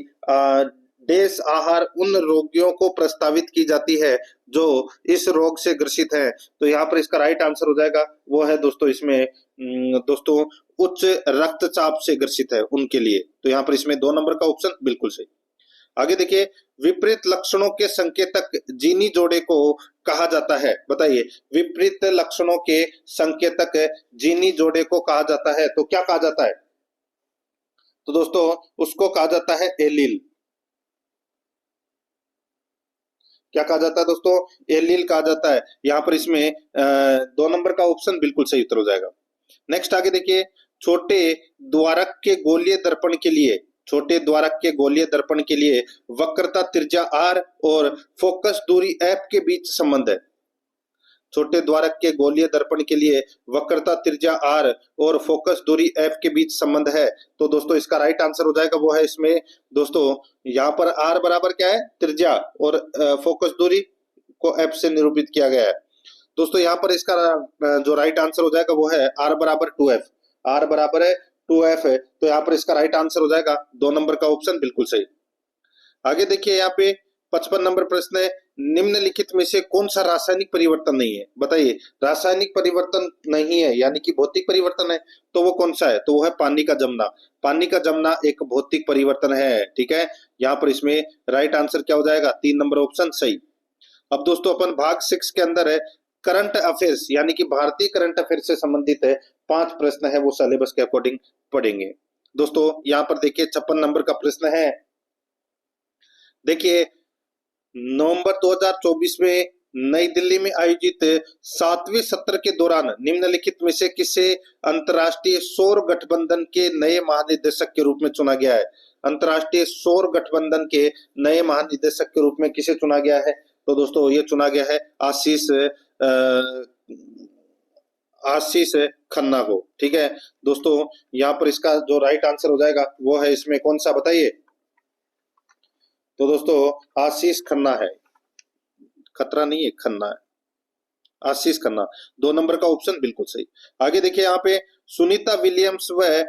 देश आहार उन रोगियों को प्रस्तावित की जाती है जो इस रोग से ग्रसित है। तो यहाँ पर इसका राइट आंसर हो जाएगा वो है दोस्तों इसमें दोस्तों उच्च रक्तचाप से ग्रसित है उनके लिए। तो यहाँ पर इसमें 2 नंबर का ऑप्शन बिल्कुल सही। आगे देखिए, विपरीत लक्षणों के संकेतक जीनी जोड़े को कहा जाता है। बताइए, विपरीत लक्षणों के संकेतक जीनी जोड़े को कहा जाता है, तो क्या कहा जाता है? तो दोस्तों उसको कहा जाता है एलील। क्या कहा जाता है दोस्तों? एलील कहा जाता है। यहाँ पर इसमें 2 नंबर का ऑप्शन बिल्कुल सही उत्तर हो जाएगा। नेक्स्ट आगे देखिए, छोटे द्वारक के गोलीय दर्पण के लिए, छोटे द्वारक के गोलीय दर्पण के लिए वक्रता त्रिज्या r और फोकस दूरी f के बीच संबंध है। छोटे द्वारक के गोलीय दर्पण के लिए वक्रता त्रिज्या r और फोकस दूरी f के बीच संबंध है। तो दोस्तों इसका राइट आंसर हो जाएगा वो है इसमें दोस्तों, यहाँ पर r बराबर क्या है, त्रिज्या, और फोकस दूरी को f से निरूपित किया गया है। दोस्तों यहाँ पर इसका जो राइट आंसर हो जाएगा वो है r बराबर 2f, r बराबर है 2f है। तो यहाँ पर इसका राइट आंसर हो जाएगा 2 नंबर का ऑप्शन बिल्कुल सही। आगे देखिए यहाँ पे 55 नंबर प्रश्न है, निम्नलिखित में से कौन सा रासायनिक परिवर्तन नहीं है? बताइए, रासायनिक परिवर्तन नहीं है यानी कि भौतिक परिवर्तन है, तो वो कौन सा है? तो वो है पानी का जमना। पानी का जमना एक भौतिक परिवर्तन है, ठीक है। यहाँ पर इसमें राइट आंसर क्या हो जाएगा? 3 नंबर ऑप्शन सही। अब दोस्तों अपन भाग 6 के अंदर है करंट अफेयर्स यानी कि भारतीय करंट अफेयर्स से संबंधित है 5 प्रश्न है, वो सिलेबस के अकॉर्डिंग पढ़ेंगे। दोस्तों यहाँ पर देखिए 56 नंबर का प्रश्न है, देखिए नवंबर 2024 में नई दिल्ली में आयोजित 7वें सत्र के दौरान निम्नलिखित में से किसे अंतर्राष्ट्रीय सौर गठबंधन के नए महानिदेशक के रूप में चुना गया है? अंतर्राष्ट्रीय सौर गठबंधन के नए महानिदेशक के रूप में किसे चुना गया है? तो दोस्तों ये चुना गया है आशीष खन्ना को, ठीक है। दोस्तों यहाँ पर इसका जो राइट आंसर हो जाएगा वो है इसमें कौन सा, बताइए? तो दोस्तों आशीष खन्ना है, खतरा नहीं है, खन्ना है, आशीष खन्ना। 2 नंबर का ऑप्शन बिल्कुल सही। आगे देखिए यहाँ पे सुनीता विलियम्स व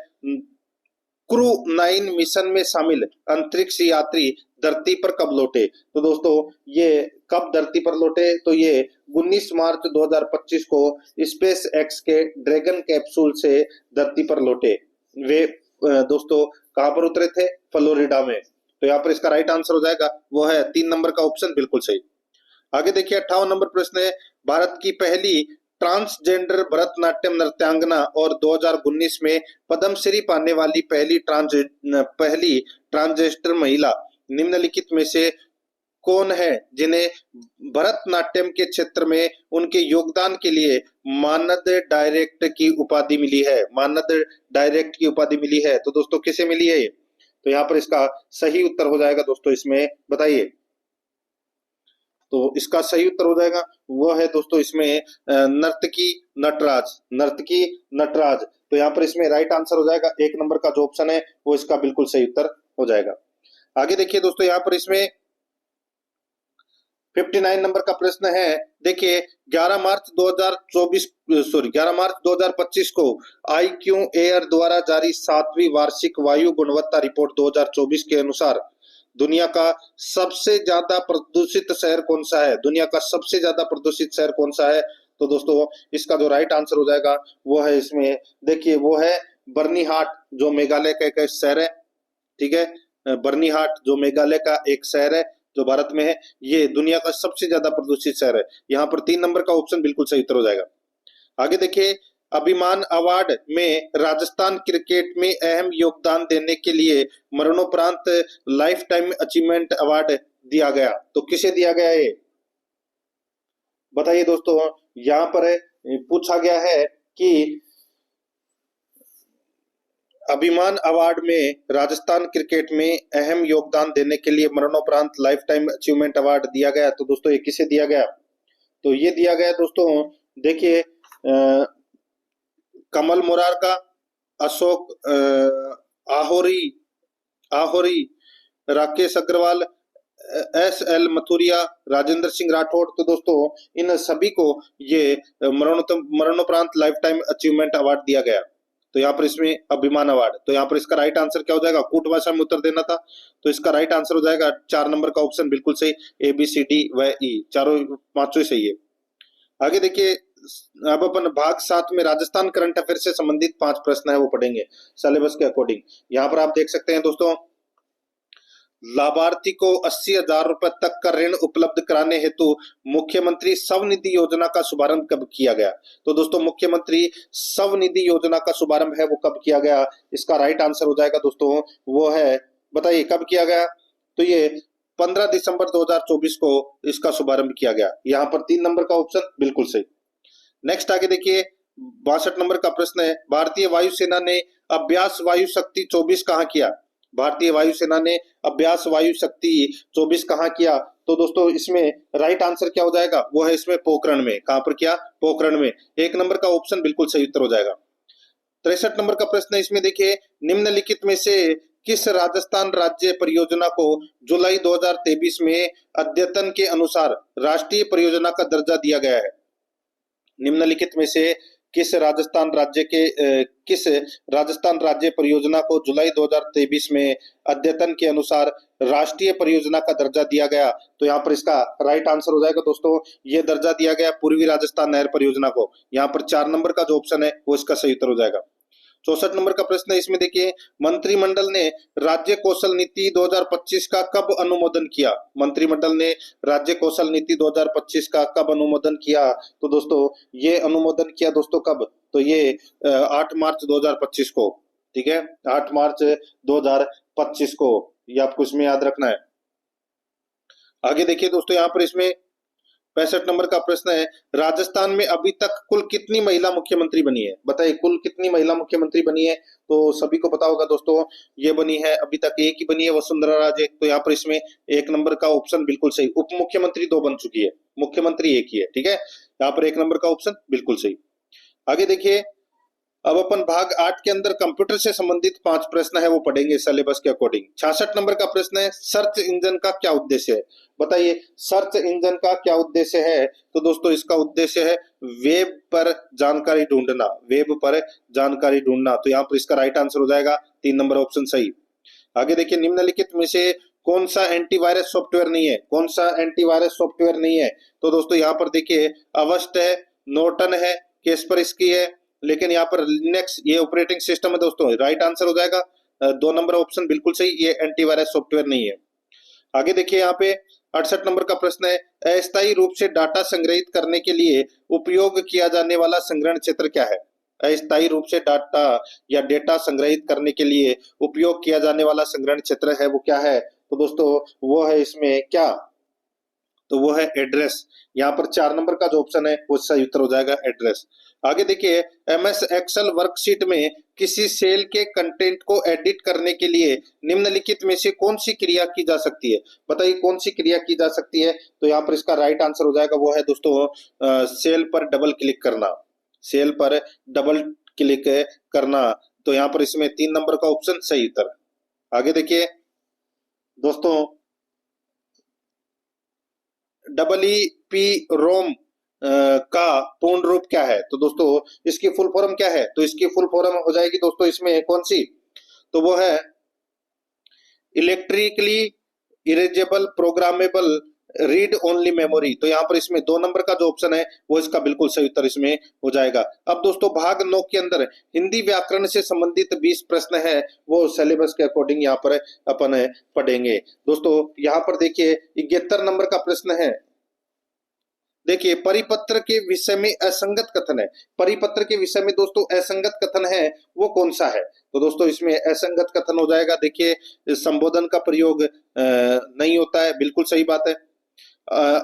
क्रू 9 मिशन में शामिल अंतरिक्ष यात्री धरती पर कब लौटे? तो दोस्तों ये कब धरती पर लौटे? तो ये 19 मार्च 2025 को स्पेस एक्स के ड्रैगन कैप्सूल से धरती पर लौटे। वे दोस्तों कहां पर उतरे थे? फ्लोरिडा में। तो यहाँ पर इसका राइट आंसर हो जाएगा वो है 3 नंबर का ऑप्शन बिल्कुल सही। आगे देखिए 58 नंबर प्रश्न है, भारत की पहली ट्रांसजेंडर भरतनाट्यम नृत्यांगना और 2019 में पद्मश्री पाने वाली पहली ट्रांसजेंडर महिला निम्नलिखित में से कौन है जिन्हें भरतनाट्यम के क्षेत्र में उनके योगदान के लिए मानद डायरेक्ट की उपाधि मिली है? मानद डायरेक्ट की उपाधि मिली है। तो दोस्तों किसे मिली है? तो यहाँ पर इसका सही उत्तर हो जाएगा दोस्तों इसमें, बताइए? तो इसका सही उत्तर हो जाएगा वो है दोस्तों इसमें नर्तकी नटराज, नर्तकी नटराज। तो यहाँ पर इसमें राइट आंसर हो जाएगा 1 नंबर का जो ऑप्शन है वो इसका बिल्कुल सही उत्तर हो जाएगा। आगे देखिए दोस्तों यहाँ पर इसमें 59 नंबर का प्रश्न है, देखिए 11 मार्च 2025 को IQ एयर द्वारा जारी 7वीं वार्षिक वायु गुणवत्ता रिपोर्ट 2024 के अनुसार दुनिया का सबसे ज्यादा प्रदूषित शहर कौन सा है? दुनिया का सबसे ज्यादा प्रदूषित शहर कौन सा है? तो दोस्तों इसका जो राइट आंसर हो जाएगा वो है इसमें, देखिए वो है बर्नीहाट, जो मेघालय का एक शहर है, ठीक है। बर्नीहाट जो मेघालय का एक शहर है जो भारत में है, ये दुनिया का सबसे ज्यादा प्रदूषित शहर है। यहाँ पर 3 नंबर का ऑप्शन बिल्कुल सही उत्तर हो जाएगा। आगे देखिए अभिमान अवार्ड में राजस्थान क्रिकेट में अहम योगदान देने के लिए मरणोपरांत लाइफ टाइम अचीवमेंट अवार्ड दिया गया। तो किसे दिया गया ये? बताइए दोस्तों। यहाँ पर पूछा गया है कि अभिमान अवार्ड में राजस्थान क्रिकेट में अहम योगदान देने के लिए मरणोपरांत लाइफ टाइम अचीवमेंट अवार्ड दिया गया। तो दोस्तों ये किसे दिया गया? तो ये दिया गया दोस्तों, देखिए कमल मोरार का, अशोक आहोरी, राकेश अग्रवाल, SL मथुरिया, राजेंद्र सिंह राठौड़। तो दोस्तों इन सभी को ये मरणोपरांत लाइफ टाइम अचीवमेंट अवार्ड दिया गया। तो यहाँ पर इसमें अभिमान अवार्ड, तो यहाँ पर इसका राइट आंसर क्या हो जाएगा? कूट भाषा में उत्तर देना था, तो इसका राइट आंसर हो जाएगा 4 नंबर का ऑप्शन बिल्कुल सही, ABCD व E, चारों 5 सही है। आगे देखिए अब अपन भाग 7 में राजस्थान करंट अफेयर से संबंधित 5 प्रश्न है वो पढ़ेंगे सिलेबस के अकॉर्डिंग। यहाँ पर आप देख सकते हैं दोस्तों, लाभार्थी को 80,000 रुपए तक का ऋण उपलब्ध कराने हेतु मुख्यमंत्री स्वनिधि योजना का शुभारंभ कब किया गया? तो दोस्तों मुख्यमंत्री स्वनिधि योजना का शुभारंभ है वो कब किया गया? इसका राइट आंसर हो जाएगा दोस्तों वो है, बताइए कब किया गया? तो ये 15 दिसंबर 2024 को इसका शुभारंभ किया गया। यहाँ पर 3 नंबर का ऑप्शन बिल्कुल सही। नेक्स्ट आगे देखिए 62 नंबर का प्रश्न है, भारतीय वायुसेना ने अभ्यास वायु शक्ति 24 कहाँ किया? भारतीय वायुसेना ने अभ्यास वायु शक्ति 24 कहाँ किया? तो दोस्तों इसमें राइट आंसर क्या हो जाएगा? वो है इसमें पोखरण में। कहां पर किया? पोखरण में। 1 नंबर का ऑप्शन बिल्कुल सही उत्तर हो जाएगा। 63 नंबर का प्रश्न है, इसमें देखिए, निम्नलिखित में से किस राजस्थान राज्य परियोजना को जुलाई 2023 में अद्यतन के अनुसार राष्ट्रीय परियोजना का दर्जा दिया गया है? निम्नलिखित में से किस राजस्थान राज्य परियोजना को जुलाई 2023 में अद्यतन के अनुसार राष्ट्रीय परियोजना का दर्जा दिया गया? तो यहाँ पर इसका राइट आंसर हो जाएगा दोस्तों, ये दर्जा दिया गया पूर्वी राजस्थान नहर परियोजना को। यहाँ पर 4 नंबर का जो ऑप्शन है वो इसका सही उत्तर हो जाएगा। 64 नंबर का प्रश्न है, इसमें देखिए, मंत्रिमंडल ने राज्य कौशल नीति 2025 का कब अनुमोदन किया? मंत्रिमंडल ने राज्य कौशल नीति 2025 का कब अनुमोदन किया? तो दोस्तों ये अनुमोदन किया दोस्तों कब? तो ये 8 मार्च 2025 को। ठीक है, 8 मार्च 2025 को, ये आपको इसमें याद रखना है। आगे देखिए दोस्तों, यहाँ पर इसमें 65 नंबर का प्रश्न है, राजस्थान में अभी तक कुल कितनी महिला मुख्यमंत्री बनी है? बताइए, कुल कितनी महिला मुख्यमंत्री बनी है? तो सभी को पता होगा दोस्तों, ये बनी है अभी तक एक ही बनी है, वसुंधरा राजे। तो यहाँ पर इसमें 1 नंबर का ऑप्शन बिल्कुल सही। उप मुख्यमंत्री 2 बन चुकी है, मुख्यमंत्री एक ही है। ठीक है, यहाँ पर 1 नंबर का ऑप्शन बिल्कुल सही। आगे देखिए, अब अपन भाग 8 के अंदर कंप्यूटर से संबंधित 5 प्रश्न है वो पढ़ेंगे सिलेबस के अकॉर्डिंग। 66 नंबर का प्रश्न है, सर्च इंजन का क्या उद्देश्य है? बताइए, सर्च इंजन का क्या उद्देश्य है? तो दोस्तों इसका उद्देश्य है वेब पर जानकारी ढूंढना, वेब पर जानकारी ढूंढना। तो यहाँ पर इसका राइट आंसर हो जाएगा 3 नंबर ऑप्शन सही। आगे देखिए, निम्नलिखित में से कौन सा एंटीवायरस सॉफ्टवेयर नहीं है? कौन सा एंटीवायरस सॉफ्टवेयर नहीं है? तो दोस्तों यहाँ पर देखिए, अवस्ट है, नॉर्टन है, कैस्परस्की है, लेकिन यहाँ पर लिनक्स ये ऑपरेटिंग सिस्टम है दोस्तों। राइट आंसर हो जाएगा 2 नंबर ऑप्शन बिल्कुल सही, ये एंटीवायरस सॉफ्टवेयर नहीं है। आगे देखिए, यहाँ पे 68 नंबर का प्रश्न है, अस्थायी रूप से डाटा संग्रहित करने के लिए उपयोग किया जाने वाला संग्रहण क्षेत्र क्या है? अस्थायी रूप से डाटा या डेटा संग्रहित करने के लिए उपयोग किया जाने वाला संग्रहण क्षेत्र है वो क्या है? तो दोस्तों वो है इसमें क्या? तो वो है एड्रेस। यहाँ पर 4 नंबर का जो ऑप्शन है वो सही उत्तर हो जाएगा, एड्रेस। आगे देखिए, एमएस एक्सेल वर्कशीट में किसी सेल के कंटेंट को एडिट करने के लिए निम्नलिखित में से कौन सी क्रिया की जा सकती है? बताइए, कौन सी क्रिया की जा सकती है? तो यहाँ पर इसका राइट आंसर हो जाएगा, वो है दोस्तों सेल पर डबल क्लिक करना, सेल पर डबल क्लिक करना। तो यहाँ पर इसमें 3 नंबर का ऑप्शन सही उत्तर। आगे देखिए दोस्तों, डब्ल्यूईपी रोम का पूर्ण रूप क्या है? तो दोस्तों इसकी फुल फॉर्म क्या है? तो इसकी फुल फॉर्म हो जाएगी दोस्तों इसमें कौन सी? तो वो है electrically erasable programmable read only memory. तो यहाँ पर इसमें 2 नंबर का जो ऑप्शन है वो इसका बिल्कुल सही उत्तर इसमें हो जाएगा। अब दोस्तों भाग 9 के अंदर हिंदी व्याकरण से संबंधित 20 प्रश्न है वो सिलेबस के अकॉर्डिंग यहाँ पर अपन पढ़ेंगे। दोस्तों यहाँ पर देखिए 71 नंबर का प्रश्न है, देखिए, परिपत्र के विषय में असंगत कथन है। परिपत्र के विषय में दोस्तों असंगत कथन है वो कौन सा है? तो दोस्तों इसमें असंगत कथन हो जाएगा, देखिए, संबोधन का प्रयोग नहीं होता है, बिल्कुल सही बात है।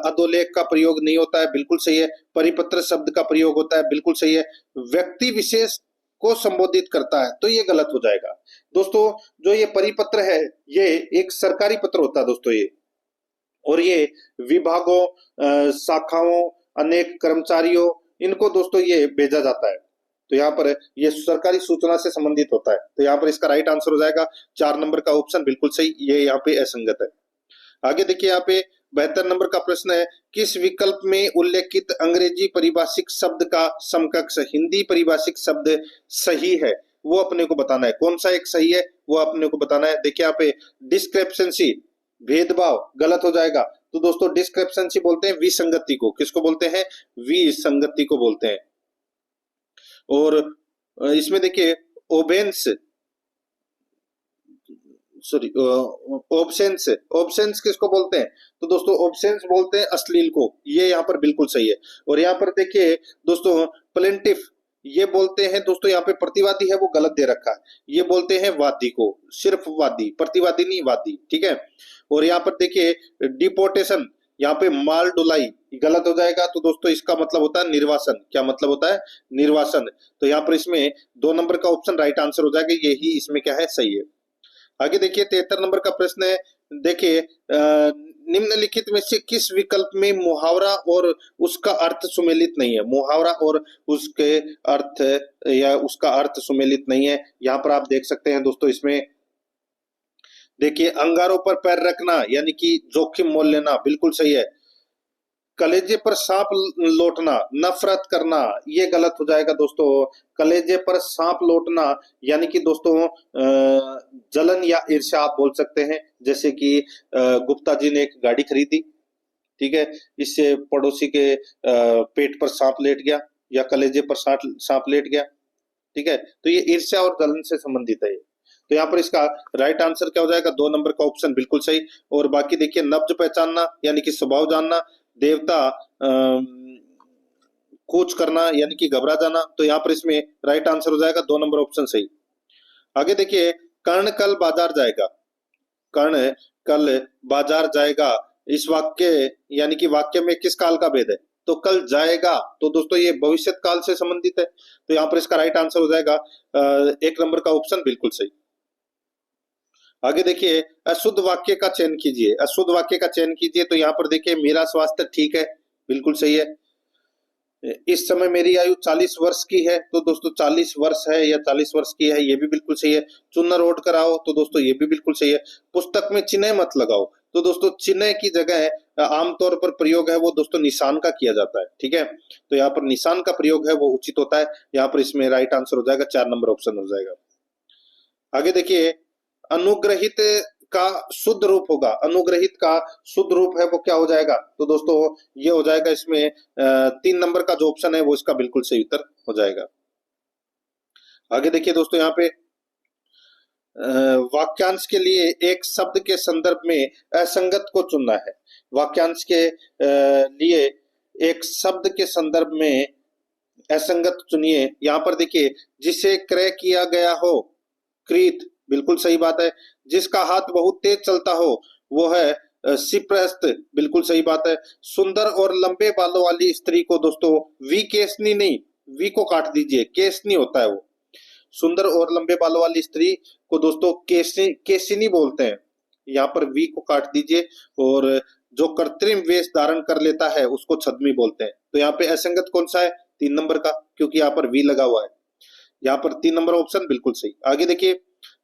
अधोलेख का प्रयोग नहीं होता है, बिल्कुल सही है। परिपत्र शब्द का प्रयोग होता है, बिल्कुल सही है। व्यक्ति विशेष को संबोधित करता है, तो ये गलत हो जाएगा। दोस्तों जो ये परिपत्र है ये एक सरकारी पत्र होता है दोस्तों ये, और ये विभागों, शाखाओं, अनेक कर्मचारियों, इनको दोस्तों ये भेजा जाता है। तो यहाँ पर ये सरकारी सूचना से संबंधित होता है। तो यहाँ पर इसका राइट आंसर हो जाएगा 4 नंबर का ऑप्शन बिल्कुल सही, ये यहाँ पे असंगत है। आगे देखिए, यहाँ पे 72 नंबर का प्रश्न है, किस विकल्प में उल्लेखित अंग्रेजी परिभाषिक शब्द का समकक्ष हिंदी परिभाषिक शब्द सही है? वो अपने को बताना है, कौन सा एक सही है वो अपने को बताना है। देखिए यहाँ पे डिस्क्रिपेंसी, भेदभाव, गलत हो जाएगा। तो दोस्तों डिस्क्रिपेंसी बोलते हैं विसंगति को, किसको बोलते हैं? विसंगति को बोलते हैं। और इसमें देखिए ओबेंस, सॉरी ऑब्सेंस, ऑब्सेंस किसको बोलते हैं? तो दोस्तों ऑब्सेंस बोलते हैं अश्लील को, ये यहाँ पर बिल्कुल सही है। और यहाँ पर देखिए दोस्तों प्लेंटिफ, ये बोलते हैं दोस्तों, यहाँ पे प्रतिवादी है वो गलत दे रखा है, ये बोलते हैं वादी को, सिर्फ वादी, प्रतिवादी नहीं वादी, ठीक है। और यहाँ पर देखिए डिपोटेशन, यहाँ पे माल ढुलाई गलत हो जाएगा, तो दोस्तों इसका मतलब होता है निर्वासन। क्या मतलब होता है? निर्वासन। तो यहाँ पर इसमें 2 नंबर का ऑप्शन राइट आंसर हो जाएगा, यही इसमें क्या है? सही है। आगे देखिए 73 नंबर का प्रश्न है। देखिए निम्नलिखित में से किस विकल्प में मुहावरा और उसका अर्थ सुमेलित नहीं है? मुहावरा और उसके अर्थ या उसका अर्थ सुमेलित नहीं है। यहाँ पर आप देख सकते हैं दोस्तों, इसमें देखिए अंगारों पर पैर रखना यानी कि जोखिम मोल लेना, बिल्कुल सही है। कलेजे पर सांप लौटना, नफरत करना, ये गलत हो जाएगा दोस्तों। कलेजे पर सांप लौटना यानी कि दोस्तों जलन या ईर्ष्या आप बोल सकते हैं। जैसे कि गुप्ता जी ने एक गाड़ी खरीदी, ठीक है, इससे पड़ोसी के पेट पर सांप लेट गया या कलेजे पर सांप लेट गया, ठीक है, तो ये ईर्ष्या और जलन से संबंधित है। तो यहाँ पर इसका राइट आंसर क्या हो जाएगा? 2 नंबर का ऑप्शन बिल्कुल सही। और बाकी देखिए नब्ज पहचानना यानी कि स्वभाव जानना, देवता कूच करना यानी कि घबरा जाना, तो यहाँ पर इसमें राइट आंसर हो जाएगा 2 नंबर ऑप्शन सही। आगे देखिए कर्ण कल बाजार जाएगा, कर्ण कल बाजार जाएगा, इस वाक्य यानी कि वाक्य में किस काल का भेद है? तो कल जाएगा, तो दोस्तों ये भविष्य काल से संबंधित है, तो यहाँ पर इसका राइट आंसर हो जाएगा 1 नंबर का ऑप्शन बिल्कुल सही। आगे देखिए अशुद्ध वाक्य का चयन कीजिए, अशुद्ध वाक्य का चयन कीजिए, तो यहाँ पर देखिए मेरा स्वास्थ्य ठीक है, बिल्कुल सही है। इस समय मेरी आयु 40 वर्ष की है, तो दोस्तों 40 वर्ष है या 40 वर्ष की है, ये भी बिल्कुल सही है। चुनर ओढ़ कर आओ, तो दोस्तों ये भी बिल्कुल सही है। पुस्तक में चिन्ह मत लगाओ, तो दोस्तों चिन्ह की जगह आमतौर पर प्रयोग है वो दोस्तों निशान का किया जाता है, ठीक है, तो यहाँ पर निशान का प्रयोग है वो उचित होता है। यहाँ पर इसमें राइट आंसर हो जाएगा 4 नंबर ऑप्शन हो जाएगा। आगे देखिए अनुग्रहित का शुद्ध रूप होगा, अनुग्रहित का शुद्ध रूप है वो क्या हो जाएगा? तो दोस्तों ये हो जाएगा इसमें 3 नंबर का जो ऑप्शन है वो इसका बिल्कुल सही उत्तर हो जाएगा। आगे देखिए दोस्तों यहाँ पे वाक्यांश के लिए एक शब्द के संदर्भ में असंगत को चुनना है। वाक्यांश के लिए एक शब्द के संदर्भ में असंगत चुनिए। यहाँ पर देखिए जिसे क्रय किया गया हो, क्रीत, बिल्कुल सही बात है। जिसका हाथ बहुत तेज चलता हो वो है सिप्रहस्त, बिल्कुल सही बात है। सुंदर और लंबे बालों वाली स्त्री को दोस्तों वी केसनी नहीं, वी को काट दीजिए, केसनी होता है वो। सुंदर और लंबे बालों वाली स्त्री को दोस्तों केसिनी बोलते हैं, यहाँ पर वी को काट दीजिए। और जो कृत्रिम वेश धारण कर लेता है उसको छद्मी बोलते हैं। तो यहाँ पे असंगत कौन सा है? 3 नंबर का, क्योंकि यहाँ पर वी लगा हुआ है। यहाँ पर 3 नंबर ऑप्शन बिल्कुल सही। आगे देखिए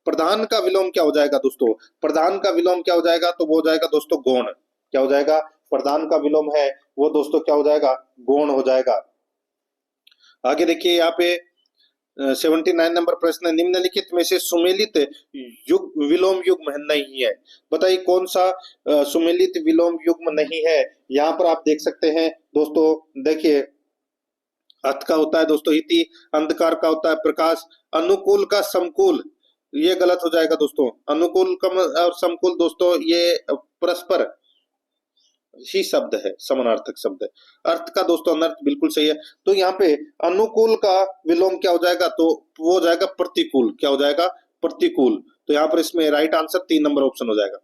प्रधान का विलोम क्या हो जाएगा दोस्तों? प्रधान का विलोम क्या हो जाएगा? तो वो हो जाएगा दोस्तों गौण। क्या हो जाएगा? प्रधान का विलोम है वो दोस्तों क्या हो जाएगा? गौण हो जाएगा। आगे देखिए यहाँ पे 79 नंबर प्रश्न, निम्नलिखित में से सुमेलित युग विलोम युग्म नहीं है, बताइए कौन सा सुमेलित विलोम युग्म नहीं है? यहाँ पर आप देख सकते हैं दोस्तों, देखिए अथ का होता है दोस्तों इति, अंधकार का होता है प्रकाश, अनुकूल का समकूल, ये गलत हो जाएगा दोस्तों। अनुकूल का और समकूल दोस्तों ये परस्पर ही शब्द है, समानार्थक शब्द है। अर्थ का दोस्तों अनर्थ बिल्कुल सही है। तो यहाँ पे अनुकूल का विलोम क्या हो जाएगा? तो वो हो जाएगा प्रतिकूल। क्या हो जाएगा? प्रतिकूल। तो यहाँ पर इसमें राइट आंसर 3 नंबर ऑप्शन हो जाएगा।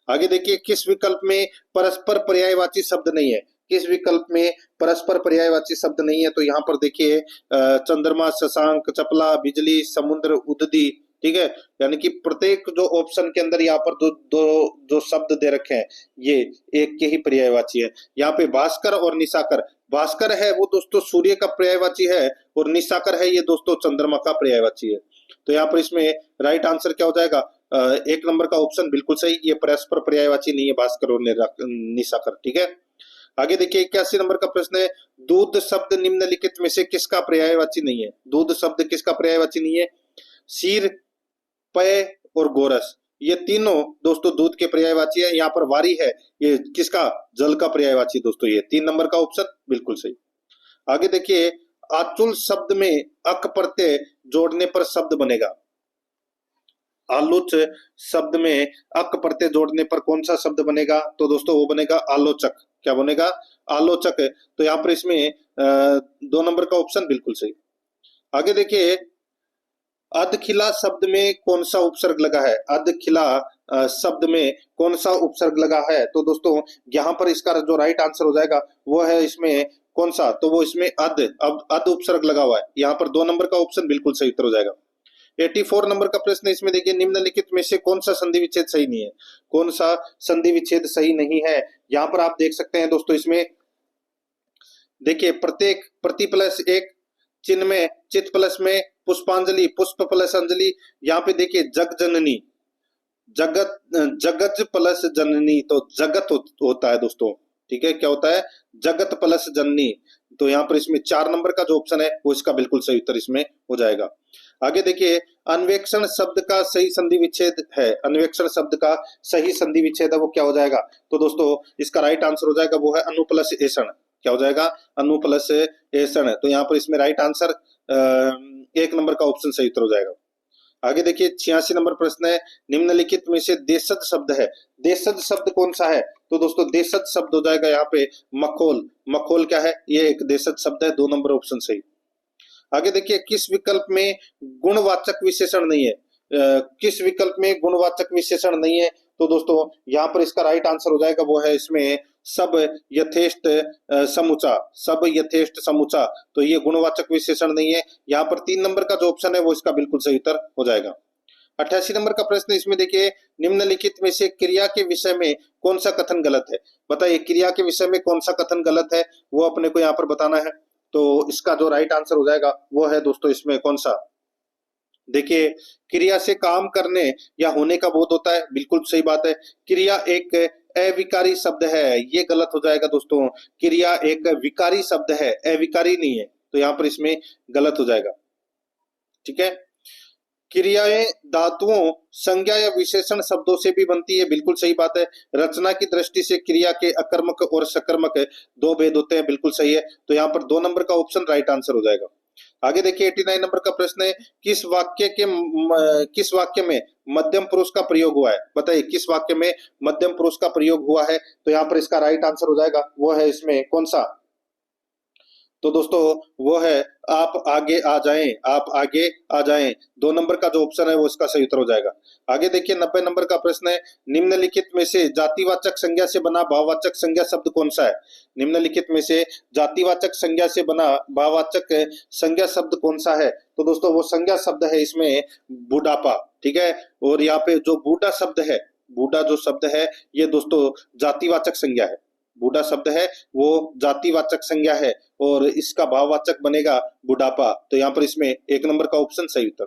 आगे देखिए किस विकल्प में परस्पर पर्यायवाची शब्द नहीं है? किस विकल्प में परस्पर पर्यायवाची शब्द नहीं है? तो यहाँ पर देखिए चंद्रमा, शशांक, चपला, बिजली, समुद्र, उददी, ठीक है, यानी कि प्रत्येक जो ऑप्शन के अंदर यहाँ पर जो शब्द दे रखे हैं ये एक के ही पर्यायवाची है। यहाँ पे भास्कर और निशाकर, भास्कर है वो दोस्तों सूर्य का पर्यायवाची है और निशाकर है ये दोस्तों चंद्रमा का पर्यायवाची है। तो यहाँ पर इसमें राइट आंसर क्या हो जाएगा? 1 नंबर का ऑप्शन बिल्कुल सही, ये परस्पर पर्यायवाची नहीं है भास्कर और निशाकर, ठीक है। आगे देखिए 81 नंबर का प्रश्न है, दूध शब्द निम्नलिखित में से किसका पर्यायवाची नहीं है? दूध शब्द किसका पर्यायवाची नहीं है? शीर, पय और गोरस, ये तीनों दोस्तों दूध के पर्यायवाची है। यहाँ पर वारी है ये किसका? जल का पर्यायवाची दोस्तों, ये 3 नंबर का ऑप्शन बिल्कुल सही। आगे देखिए आचुल शब्द में अक प्रत्यय जोड़ने पर शब्द बनेगा। आलोच शब्द में अक प्रत्यय जोड़ने पर कौन सा शब्द बनेगा? तो दोस्तों वो बनेगा आलोचक। क्या बनेगा? आलोचक। तो यहाँ पर इसमें 2 नंबर का ऑप्शन बिल्कुल सही। आगे देखिए अधखिला शब्द में कौन सा उपसर्ग लगा है? अधखिला शब्द में कौन सा उपसर्ग लगा है? तो दोस्तों यहाँ पर इसका जो राइट आंसर हो जाएगा वो है इसमें कौन सा? तो वो इसमें अब अध उपसर्ग लगा हुआ है। यहाँ पर 2 नंबर का ऑप्शन बिल्कुल सही उत्तर हो जाएगा। 84 नंबर का प्रश्न इसमें देखिए, निम्नलिखित में से कौन सा संधि विच्छेद सही नहीं है? कौन सा संधि विच्छेद सही नहीं है? यहाँ पर आप देख सकते हैं दोस्तों, इसमें देखिए प्रत्येक प्रति प्लस एक चिन्ह में चित प्लस में पुष्पांजलि, पुष्प प्लस अंजलि, यहाँ पे देखिए जग जननी, जगत जगज प्लस जननी, तो जगत होता है दोस्तों। ठीक है, क्या होता है? जगत प्लस जननी। तो यहाँ पर इसमें 4 नंबर का जो ऑप्शन है वो इसका बिल्कुल सही उत्तर इसमें हो जाएगा। आगे देखिए, अन्वेक्षण शब्द का सही संधि विच्छेद है, अन्वेक्षण शब्द का सही संधि विच्छेद है वो क्या हो जाएगा? तो दोस्तों इसका राइट आंसर हो जाएगा वो है अनु प्लस ऐषण। क्या हो जाएगा? अनु प्लस ऐषण। तो यहाँ पर इसमें राइट आंसर 1 नंबर का ऑप्शन सही उत्तर हो जाएगा। आगे देखिए 86 नंबर प्रश्न है, निम्नलिखित में से देशज शब्द है, देशज शब्द कौन सा है? तो दोस्तों देशज शब्द हो जाएगा यहाँ पे मखोल। मखोल क्या है? ये एक देशज शब्द है, 2 नंबर ऑप्शन सही। आगे देखिए, किस विकल्प में गुणवाचक विशेषण नहीं है? किस विकल्प में गुणवाचक विशेषण नहीं है? तो दोस्तों यहाँ पर इसका राइट आंसर हो जाएगा वो है इसमें सब यथेष्ट समूचा, सब यथेष्ट समूचा। तो ये गुणवाचक विशेषण नहीं है। यहाँ पर 3 नंबर का जो ऑप्शन है वो इसका बिल्कुल सही उत्तर हो जाएगा। 88 नंबर का प्रश्न इसमें देखिए, निम्नलिखित में से क्रिया के विषय में कौन सा कथन गलत है? बताइए क्रिया के विषय में कौन सा कथन गलत है वो अपने को यहाँ पर बताना है। तो इसका जो राइट आंसर हो जाएगा वो है दोस्तों इसमें कौन सा? देखिए, क्रिया से काम करने या होने का बोध होता है, बिल्कुल सही बात है। क्रिया एक अविकारी शब्द है, ये गलत हो जाएगा दोस्तों। क्रिया एक विकारी शब्द है, अविकारी नहीं है, तो यहाँ पर इसमें गलत हो जाएगा। ठीक है, क्रियाएं धातुओं, संज्ञा या विशेषण शब्दों से भी बनती है, बिल्कुल सही बात है। रचना की दृष्टि से क्रिया के अकर्मक और सकर्मक 2 भेद होते हैं, बिल्कुल सही है। तो यहाँ पर 2 नंबर का ऑप्शन राइट आंसर हो जाएगा। आगे देखिए 89 नंबर का प्रश्न है, किस वाक्य में मध्यम पुरुष का प्रयोग हुआ है? बताइए किस वाक्य में मध्यम पुरुष का प्रयोग हुआ है? तो यहाँ पर इसका राइट आंसर हो जाएगा वो है इसमें कौन सा? तो दोस्तों वो है आप आगे आ जाएं, आप आगे आ जाएं। 2 नंबर का जो ऑप्शन है वो इसका सही उत्तर हो जाएगा। आगे देखिए 90 नंबर का प्रश्न है, निम्नलिखित में से जातिवाचक संज्ञा से बना भाववाचक संज्ञा शब्द कौन सा है? निम्नलिखित में से जातिवाचक संज्ञा से बना भाववाचक संज्ञा शब्द कौन सा है? तो दोस्तों वो संज्ञा शब्द है इसमें बुढ़ापा। ठीक है, और यहाँ पे जो बूढ़ा शब्द है, बूढ़ा जो शब्द है ये दोस्तों जातिवाचक संज्ञा है। बूढ़ा शब्द है वो जातिवाचक संज्ञा है और इसका भाववाचक बनेगा बुढ़ापा। तो यहाँ पर इसमें 1 नंबर का ऑप्शन सही उत्तर।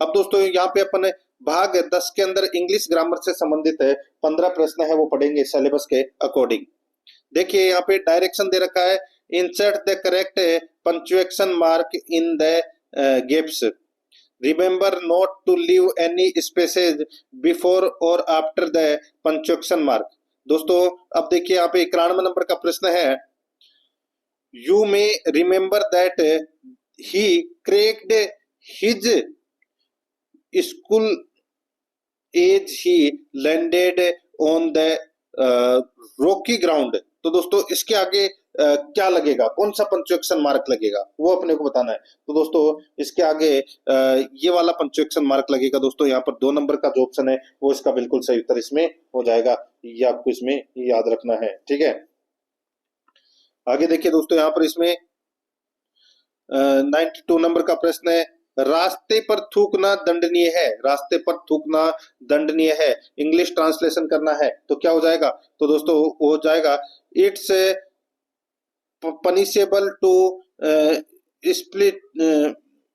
अब दोस्तों यहाँ पे अपन भाग 10 के अंदर इंग्लिश ग्रामर से संबंधित 15 प्रश्न है वो पढ़ेंगे सिलेबस के अकॉर्डिंग। देखिए यहाँ पे डायरेक्शन दे रखा है, insert the correct punctuation mark in the gaps, remember not to leave any spaces before or after the punctuation mark. दोस्तों अब देखिए यहाँ पे 91 नंबर का प्रश्न है, you may remember that he cracked his skull as he landed on the rocky ground. तो दोस्तों इसके आगे क्या लगेगा, कौन सा पंक्चुएशन मार्क लगेगा वो अपने को बताना है। तो दोस्तों इसके आगे ये वाला पंक्चुएशन मार्क लगेगा दोस्तों। यहाँ पर 2 नंबर का जो ऑप्शन है वो इसका बिल्कुल सही उत्तर इसमें हो जाएगा, ये आपको इसमें याद रखना है। ठीक है, आगे देखिए दोस्तों यहाँ पर इसमें 92 नंबर का प्रश्न है, रास्ते पर थूकना दंडनीय है, रास्ते पर थूकना दंडनीय है, इंग्लिश ट्रांसलेशन करना है तो क्या हो जाएगा? तो दोस्तों हो जाएगा it's punishable to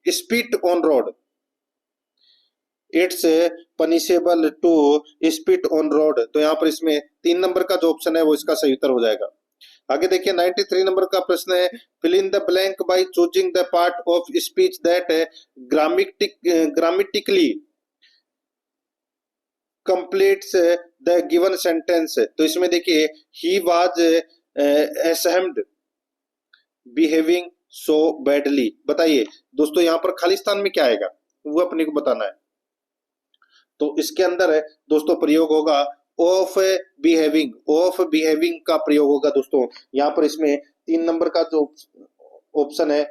spit on road, it's punishable to spit on road. तो यहाँ पर इसमें 3 नंबर का जो ऑप्शन है वो इसका सही उत्तर हो जाएगा। आगे देखिए 93 नंबर का प्रश्न है, fill in the blank by choosing the part of speech that grammatically completes the given sentence. तो इसमें देखिए he was assumed behaving so badly. बताइए दोस्तों यहाँ पर खालिस्तान में क्या आएगा वो अपने को बताना है। तो इसके अंदर दोस्तों प्रयोग होगा ऑफ बिहेविंग, ऑफ बिहेविंग का प्रयोग होगा दोस्तों। यहाँ पर इसमें 3 नंबर का जो ऑप्शन है,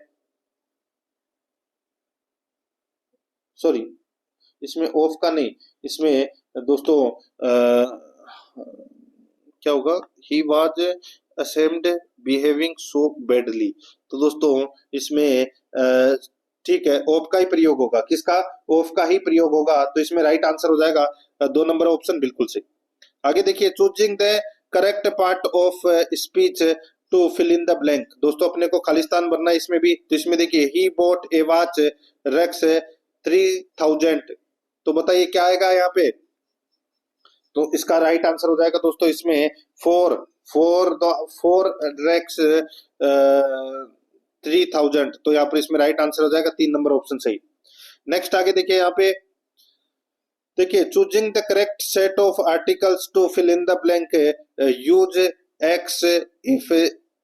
सॉरी, इसमें ऑफ का नहीं, इसमें दोस्तों क्या होगा, ही was assumed behaving so badly. तो दोस्तों इसमें ठीक है, ऑफ का ही प्रयोग होगा। किसका? ऑफ का ही प्रयोग होगा। तो इसमें राइट आंसर हो जाएगा 2 नंबर ऑप्शन, बिल्कुल सही। आगे देखिए, choosing the correct part of speech to fill in the blank. दोस्तों अपने को खालिस्तान भरना है इसमें भी। तो इसमें देखिए, ही बॉट ए वॉच रेक्स 3000। तो बताइए क्या आएगा यहाँ पे? तो इसका राइट आंसर हो जाएगा दोस्तों इसमें फोर फोर फोर रेक्स 3000। तो यहाँ पर इसमें राइट आंसर हो जाएगा 3 नंबर ऑप्शन सही। नेक्स्ट आगे देखिए, यहाँ पे देखिए, choosing the correct set of articles to fill in the blank, use X if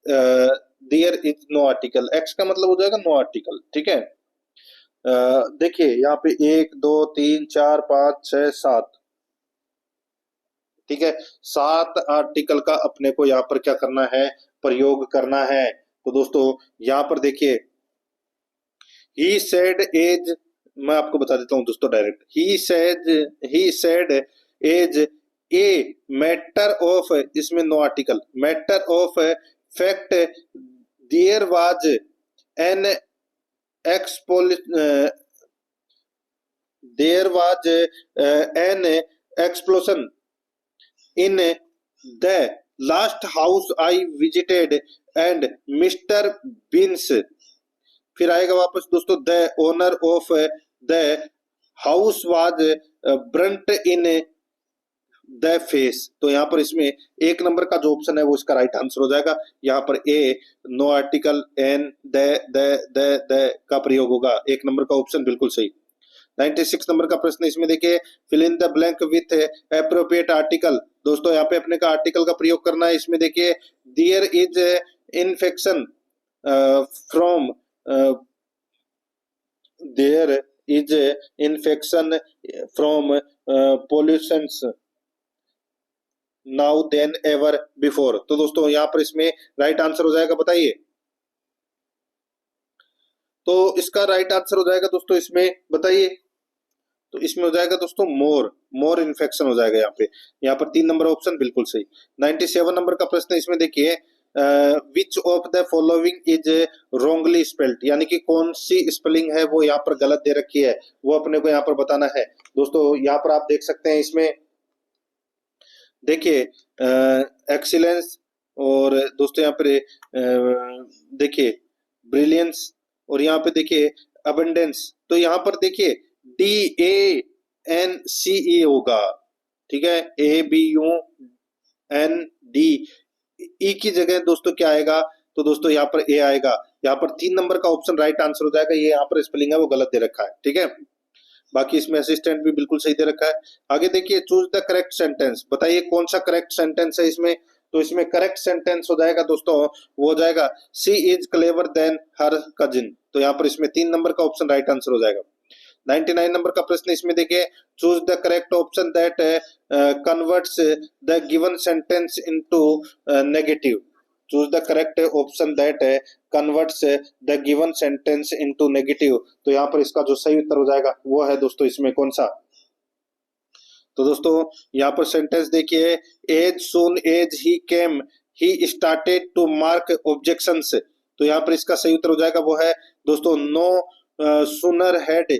there is no article. X का मतलब हो जाएगा नो आर्टिकल, ठीक है। देखिए यहाँ पे 1 2 3 4 5 6 7, ठीक है, 7 आर्टिकल का अपने को यहाँ पर क्या करना है? प्रयोग करना है। तो दोस्तों यहाँ पर देखिए, ही सेड एज, मैं आपको बता देता हूं दोस्तों direct. He said as a matter of, इसमें no article, matter of fact there was an एक्सपोल there was an explosion in the last house I visited and mister Binns. फिर आएगा वापस दोस्तों, the owner of the house was burnt in the face. तो यहाँ पर इसमें 1 number का जो ऑप्शन है वो इसका राइट आंसर हो जाएगा। यहाँ पर ए नो आर्टिकल एन द का प्रयोग होगा। 1 नंबर का ऑप्शन बिल्कुल सही। 96 नंबर का प्रश्न इसमें देखिए, fill in the blank with appropriate article. दोस्तों यहाँ पे अपने का आर्टिकल का प्रयोग करना है। इसमें देखिए, there is infection from, there is infection from pollutions now then ever before. तो दोस्तों यहाँ पर इसमें राइट आंसर हो जाएगा, बताइए। तो इसका राइट आंसर हो जाएगा दोस्तों इसमें, बताइए। तो इसमें हो जाएगा दोस्तों मोर इन्फेक्शन हो जाएगा यहाँ पे। यहाँ पर 3 नंबर ऑप्शन बिल्कुल सही। 97 नंबर का प्रश्न इसमें देखिए, which of the following is Rongli spelled, यानी कि कौन सी स्पेलिंग है वो यहाँ पर गलत दे रखी है, वो अपने को यहाँ पर बताना है। दोस्तों यहाँ पर आप देख सकते हैं, इसमें देखिए एक्सीलेंस, और दोस्तों यहाँ पर देखिए ब्रिलियंस, और यहाँ पे देखिए अबंडेंस। तो यहाँ पर देखिए DANCE होगा, ठीक है, ABUND, ई की जगह दोस्तों क्या आएगा? तो दोस्तों यहाँ पर ए आएगा। यहाँ पर 3 नंबर का ऑप्शन राइट आंसर हो जाएगा। ये यहाँ पर स्पेलिंग है वो गलत दे रखा है, ठीक है। बाकी इसमें असिस्टेंट भी बिल्कुल सही दे रखा है। आगे देखिए, चूज द करेक्ट सेंटेंस। बताइए कौन सा करेक्ट सेंटेंस है इसमें? तो इसमें करेक्ट सेंटेंस हो जाएगा दोस्तों, वो हो जाएगा she is clever then her cousin. तो यहाँ पर इसमें 3 नंबर का ऑप्शन राइट आंसर हो जाएगा। 99 नंबर का प्रश्न इसमें देखिए, choose the correct option that converts the given sentence into negative. Choose the correct option that converts the given sentence into negative. तो यहाँ पर इसका जो सही उत्तर हो जाएगा वो है दोस्तों इसमें कौन सा? तो दोस्तों यहाँ पर सेंटेंस देखिए, as soon as he came he started to mark objections. तो यहाँ पर इसका सही उत्तर हो जाएगा वो है दोस्तों, no sooner had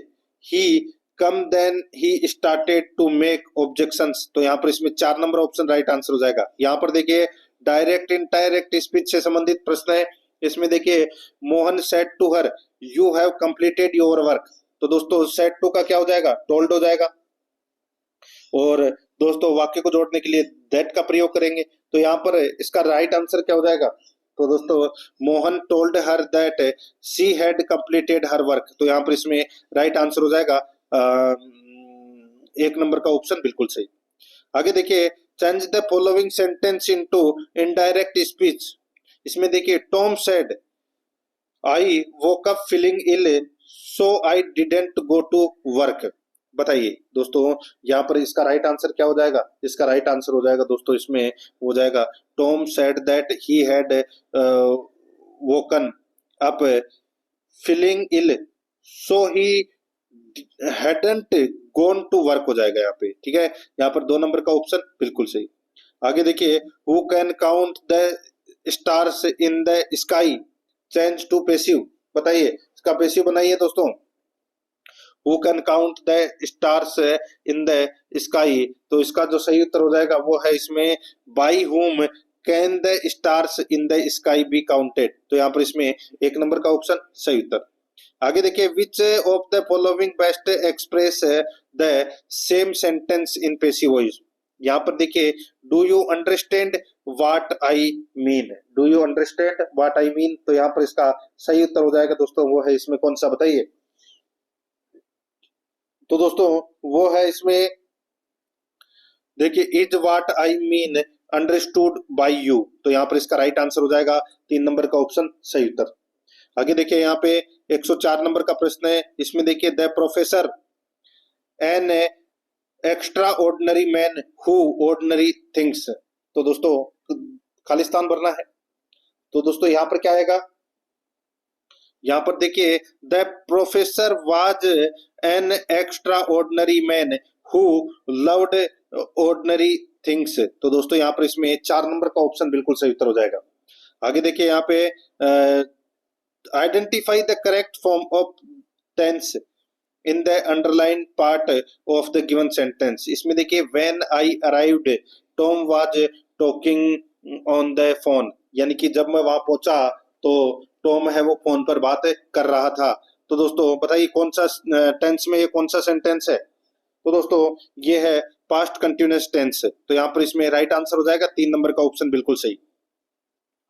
he come then he started to make objections. तो यहाँ पर इसमें 4 नंबर ऑप्शन राइट आंसर हो जाएगा। यहाँ पर देखिए डायरेक्ट इनडायरेक्ट स्पीच से संबंधित प्रश्न है। इसमें देखिए, Mohan said to her you have completed your work. तो दोस्तों सेड टू का क्या हो जाएगा? टोल्ड हो जाएगा। और दोस्तों वाक्य को जोड़ने के लिए दैट का प्रयोग करेंगे। तो यहाँ पर इसका राइट आंसर क्या हो जाएगा? तो दोस्तों Mohan told her that she had completed her work. तो यहाँ पर इसमें राइट आंसर हो जाएगा 1 नंबर का ऑप्शन बिल्कुल सही। आगे देखिए, change the following sentence into indirect speech. इसमें देखिए, Tom said I woke up feeling ill so I didn't go to work. बताइए दोस्तों यहाँ पर इसका राइट आंसर क्या हो जाएगा? इसका राइट आंसर हो जाएगा दोस्तों इसमें हो जाएगा, Tom said that he had woken up feeling ill so he hadn't gone to work हो जाएगा यहाँ पे, ठीक है। यहाँ पर 2 नंबर का ऑप्शन बिल्कुल सही। आगे देखिए, who can count the stars in the sky change to passive, बताइए इसका पैसिव बनाइए दोस्तों। Who can count the stars in the sky, तो इसका जो सही उत्तर हो जाएगा वो है इसमें by whom can the stars in the sky be counted, तो यहाँ पर इसमें 1 नंबर का ऑप्शन सही उत्तर। आगे देखिए, which of the following best express the same sentence in passive voice, यहाँ पर देखिए do you understand what I mean, do you understand what I mean, तो यहाँ पर इसका सही उत्तर हो जाएगा दोस्तों वो है इसमें कौन सा, बताइए। तो दोस्तों वो है इसमें देखिए is what I mean understood by you, तो यहाँ पर इसका राइट आंसर हो जाएगा 3 नंबर का ऑप्शन सही उत्तर। आगे देखिए यहाँ पे 104 नंबर का प्रश्न है, इसमें देखिए the professor an extra ordinary man who ordinary things, तो दोस्तों खालिस्तान भरना है। तो दोस्तों यहाँ पर क्या आएगा, यहाँ पर देखिए the professor was an extra ordinary man who loved ordinary things, तो दोस्तों यहाँ पर इसमें 4 नंबर का ऑप्शन बिल्कुल सही उत्तर हो जाएगा। आगे देखिए यहाँ पे identify the correct form of tense in the underline part of the given sentence, इसमें देखिए when I arrived Tom was talking on the phone, यानी कि जब मैं वहां पहुंचा तो टॉम है वो फोन पर बात कर रहा था। तो दोस्तों बताइए कौन सा टेंस में ये कौन सा सेंटेंस है, तो दोस्तों ये है पास्ट कंटिन्यूअस टेंस, तो यहाँ पर इसमें राइट आंसर हो जाएगा 3 नंबर का ऑप्शन बिल्कुल सही।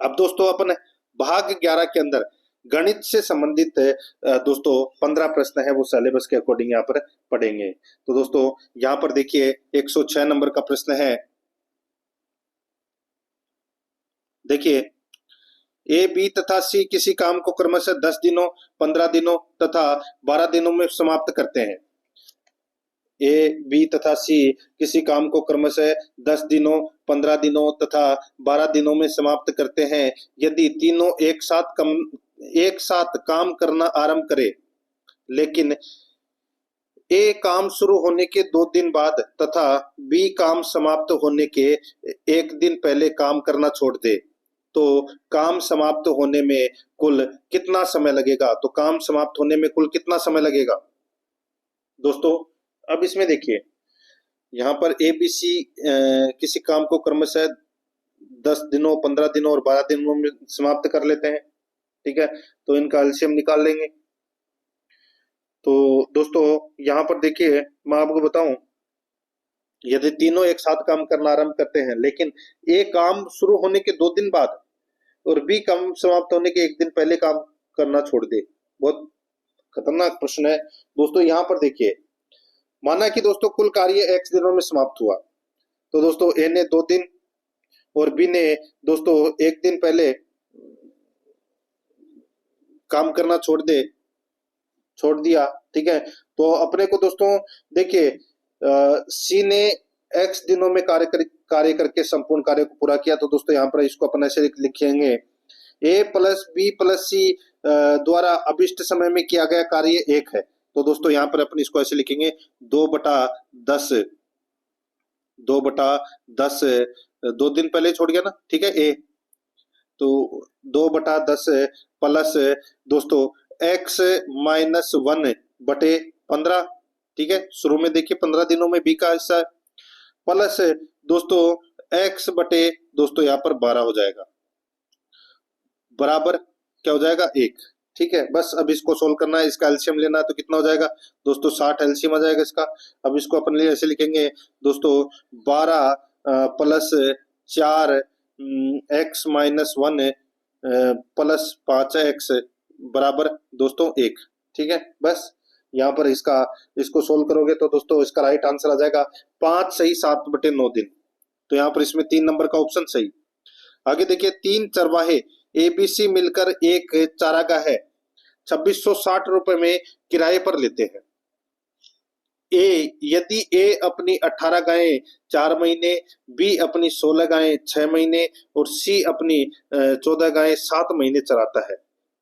अब दोस्तों अपन भाग 11 के अंदर गणित से संबंधित दोस्तों 15 प्रश्न है वो सिलेबस के अकॉर्डिंग यहाँ पर पढ़ेंगे। तो दोस्तों यहाँ पर देखिए 106 नंबर का प्रश्न है, देखिए ए बी तथा सी किसी काम को क्रमशः 10 दिनों 15 दिनों तथा 12 दिनों में समाप्त करते हैं। ए बी तथा सी किसी काम को क्रमशः 10 दिनों 15 दिनों तथा 12 दिनों में समाप्त करते हैं। यदि तीनों एक साथ काम करना आरंभ करे, लेकिन ए काम शुरू होने के 2 दिन बाद तथा बी काम समाप्त होने के 1 दिन पहले काम करना छोड़ दे, तो काम समाप्त होने में कुल कितना समय लगेगा, तो काम समाप्त होने में कुल कितना समय लगेगा दोस्तों। अब इसमें देखिए यहाँ पर ए बी सी किसी काम को क्रमशः 10 दिनों 15 दिनों और 12 दिनों में समाप्त कर लेते हैं, ठीक है। तो इनका एलसीएम निकाल लेंगे। तो दोस्तों यहाँ पर देखिए मैं आपको बताऊं, यदि तीनों एक साथ काम करना आरंभ करते हैं लेकिन ए काम शुरू होने के 2 दिन बाद और बी काम समाप्त होने के 1 दिन पहले काम करना छोड़ दे, बहुत खतरनाक प्रश्न है दोस्तों। यहाँ पर देखिए माना कि दोस्तों कुल कार्य x दिनों में समाप्त हुआ, तो दोस्तों ए ने 2 दिन और बी ने दोस्तों 1 दिन पहले काम करना छोड़ दिया, ठीक है। तो अपने को दोस्तों देखिए सी ने x दिनों में कार्य करके संपूर्ण कार्य को पूरा किया, तो दोस्तों यहाँ पर इसको अपन ऐसे लिखेंगे a प्लस बी प्लस सी द्वारा अभिष्ट समय में किया गया कार्य 1 है। तो दोस्तों यहाँ पर अपन इसको ऐसे लिखेंगे 2/10 2 दिन पहले छोड़ गया ना, ठीक है ए, तो 2/10 प्लस दोस्तों x माइनस 1/15, ठीक है। शुरू में देखिए 15 दिनों में बी का हिस्सा है, प्लस दोस्तों x बटे दोस्तों यहाँ पर 12 हो जाएगा, बराबर क्या हो जाएगा 1, ठीक है। बस अब इसको सोल्व करना है, इसका एलसीएम लेना है, तो कितना हो जाएगा दोस्तों 60 एलसीएम आ जाएगा इसका। अब इसको अपन ऐसे लिखेंगे दोस्तों 12 plus 4 x minus 1 plus 5x बराबर दोस्तों 1, ठीक है। बस यहाँ पर इसको सोल्व करोगे तो दोस्तों इसका राइट आंसर आ जाएगा 5 सही 7/9 दिन, तो यहाँ पर इसमें 3 नंबर का ऑप्शन सही। आगे देखिए 3 चरवाहे एबीसी मिलकर एक चारागाह है 2660 रुपए में किराए पर लेते हैं। यदि ए अपनी 18 गायें 4 महीने, बी अपनी 16 गायें 6 महीने और सी अपनी 14 गायें 7 महीने चराता है,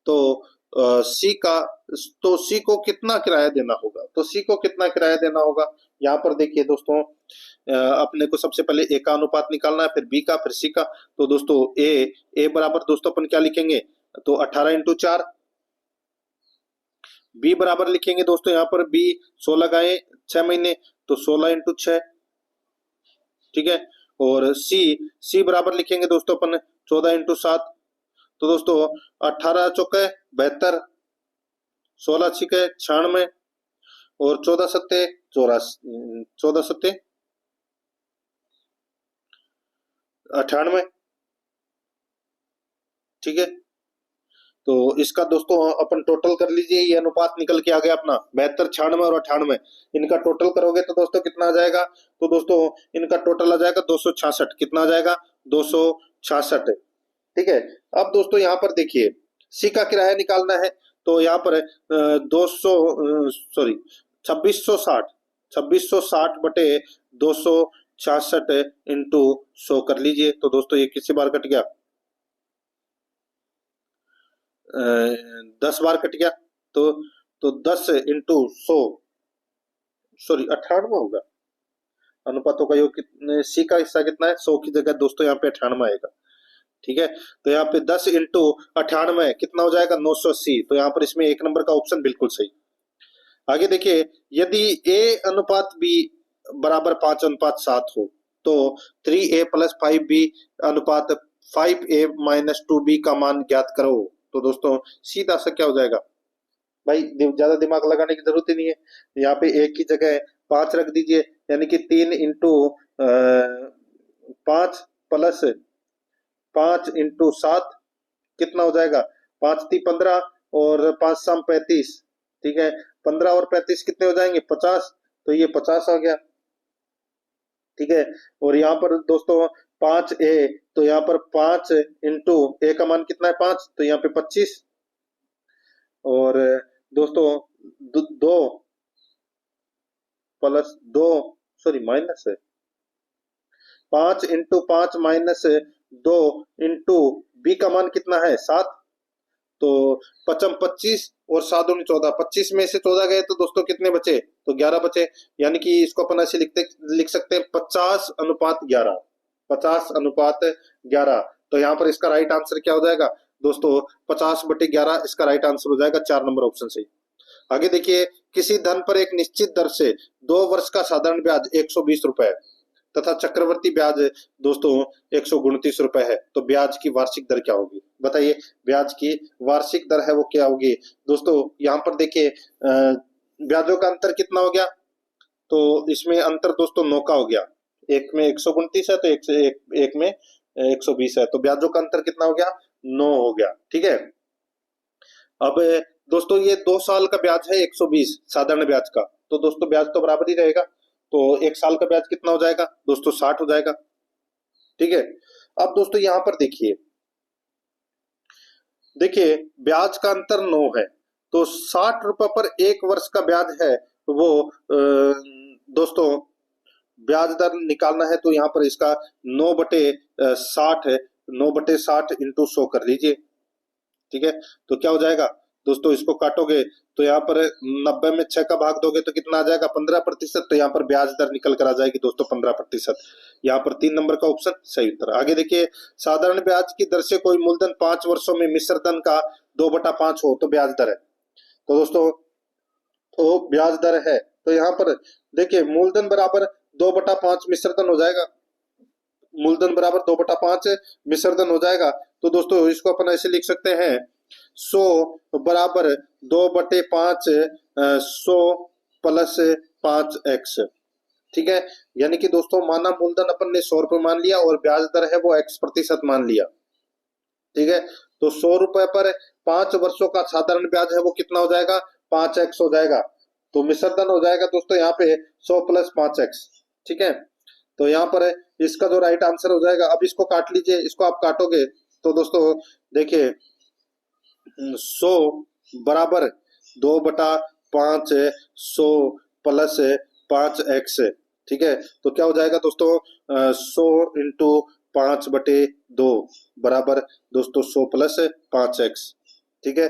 तो सी का, तो सी को कितना किराया देना होगा, तो सी को कितना किराया देना होगा। यहाँ पर देखिए दोस्तों, अपने को सबसे पहले ए का अनुपात निकालना है, फिर बी का, फिर सी का। तो दोस्तों ए बराबर दोस्तों अपन क्या लिखेंगे, तो 18 × 4। बी बराबर लिखेंगे दोस्तों, यहाँ पर बी 16 गए 6 महीने, तो 16 × 6। ठीक है। और सी बराबर लिखेंगे दोस्तों अपन 14 × 7। तो दोस्तों 18 चौके 72, 16 छिके 96, और 14 सत्ते 84, 14 सत्ते 98। ठीक है। तो इसका दोस्तों अपन टोटल कर लीजिए, ये अनुपात निकल के आ गया अपना 72, 96 और 98। इनका टोटल करोगे तो दोस्तों कितना आ जाएगा, तो दोस्तों इनका टोटल आ जाएगा 266। कितना आ जाएगा, 266। ठीक है। अब दोस्तों यहाँ पर देखिए, सी का किराया निकालना है, तो यहाँ पर 2660, 2660 बटे 266 इंटू 100 कर लीजिए। तो दोस्तों ये किसी बार कट गया, 10 बार कट गया, तो 10 इंटू 100, सॉरी 98 होगा। अनुपातों का योग कितने, सी का हिस्सा कितना है, 100 की जगह दोस्तों यहाँ पे 98 आएगा। ठीक है। तो यहाँ पे 10 इंटू 98 कितना हो जाएगा, 980। तो यहाँ पर इसमें एक नंबर का ऑप्शन बिल्कुल सही। आगे देखिए, यदि ए अनुपात बी बराबर 5:7 हो, तो 3A + 5B अनुपात 5A - 2B का मान ज्ञात करो। तो दोस्तों सीधा सा क्या हो जाएगा भाई, ज्यादा दिमाग लगाने की जरूरत ही नहीं है। यहाँ पे एक की जगह 5 रख दीजिए, यानी कि 3 इंटू 5 प्लस 5 × 7 कितना हो जाएगा, 5 × 3 = 15 और 5 × 7 = 35। ठीक है। 15 और 35 कितने हो जाएंगे, 50। तो ये 50 आ गया। ठीक है। और यहाँ पर दोस्तों 5A, तो यहाँ पर 5 इंटू ए का मान कितना है, 5, तो यहाँ पे 25। और दोस्तों 2 प्लस 2, सॉरी माइनस है, 5 इंटू 5 माइनस 2 इंटू बी का मान कितना है, 7। तो 55 25 और 7 दूनी 14, 25 में से 14 गए तो दोस्तों कितने बचे, तो 11 बचे। यानी कि इसको अपन ऐसे लिख सकते हैं 50:11, 50:11। तो यहाँ पर इसका राइट आंसर क्या हो जाएगा दोस्तों, 50/11 इसका राइट आंसर हो जाएगा, 4 नंबर ऑप्शन सही। आगे देखिए, किसी धन पर एक निश्चित दर से 2 वर्ष का साधारण ब्याज 120 रुपए तथा चक्रवर्ती ब्याज दोस्तों 129 रुपए है, तो ब्याज की वार्षिक दर क्या होगी, बताइए। ब्याज की वार्षिक दर है वो क्या होगी दोस्तों। यहाँ पर देखिए ब्याजों का अंतर कितना हो गया, तो इसमें अंतर दोस्तों 9 का हो गया। एक में 129 है, तो एक में 120 है, तो ब्याजों का अंतर कितना हो गया, 9 हो गया। ठीक है। अब दोस्तों ये 2 साल का ब्याज है 120 साधारण ब्याज का, तो दोस्तों ब्याज तो बराबर ही रहेगा। तो 1 साल का ब्याज कितना हो जाएगा दोस्तों, 60 हो जाएगा। ठीक है। अब दोस्तों यहां पर देखिए ब्याज का अंतर 9 है, तो 60 रुपए पर 1 वर्ष का ब्याज है, वो दोस्तों ब्याज दर निकालना है, तो यहाँ पर इसका 9/60 है, 9/60 इंटू 100 कर लीजिए। ठीक है। तो क्या हो जाएगा दोस्तों, इसको काटोगे तो यहाँ पर 90 में 6 का भाग दोगे तो कितना आ जाएगा, 15%। तो यहाँ पर ब्याज दर निकल कर आ जाएगी दोस्तों 15%। यहाँ पर 3 नंबर का ऑप्शन सही उत्तर। आगे देखिए, साधारण ब्याज की दर से कोई मूलधन 5 वर्षों में मिश्र धन का 2/5 हो तो ब्याज दर है। तो दोस्तों तो ब्याज दर है, तो यहाँ पर देखिए मूलधन बराबर 2/5 मिश्र धन हो जाएगा, मूलधन बराबर 2/5 मिश्रधन हो जाएगा। तो दोस्तों इसको अपन ऐसे लिख सकते हैं, 100 बराबर 2/5 100 प्लस 5x। ठीक है। यानी कि दोस्तों माना मूलधन अपन ने 100 रुपए मान लिया और ब्याज दर है वो x% मान लिया। ठीक है। तो 100 रुपए पर 5 वर्षों का साधारण ब्याज है वो कितना हो जाएगा, 5x हो जाएगा। तो मिश्रधन हो जाएगा दोस्तों यहाँ पे 100 + 5x। ठीक है। तो यहाँ पर इसका जो राइट आंसर हो जाएगा, अब इसको काट लीजिए, इसको आप काटोगे तो दोस्तों देखिए 100 बराबर 2/5 100 प्लस 5x। ठीक है। तो क्या हो जाएगा दोस्तों, 100 इंटू 5/2 बराबर दोस्तों 100 + 5x। ठीक है।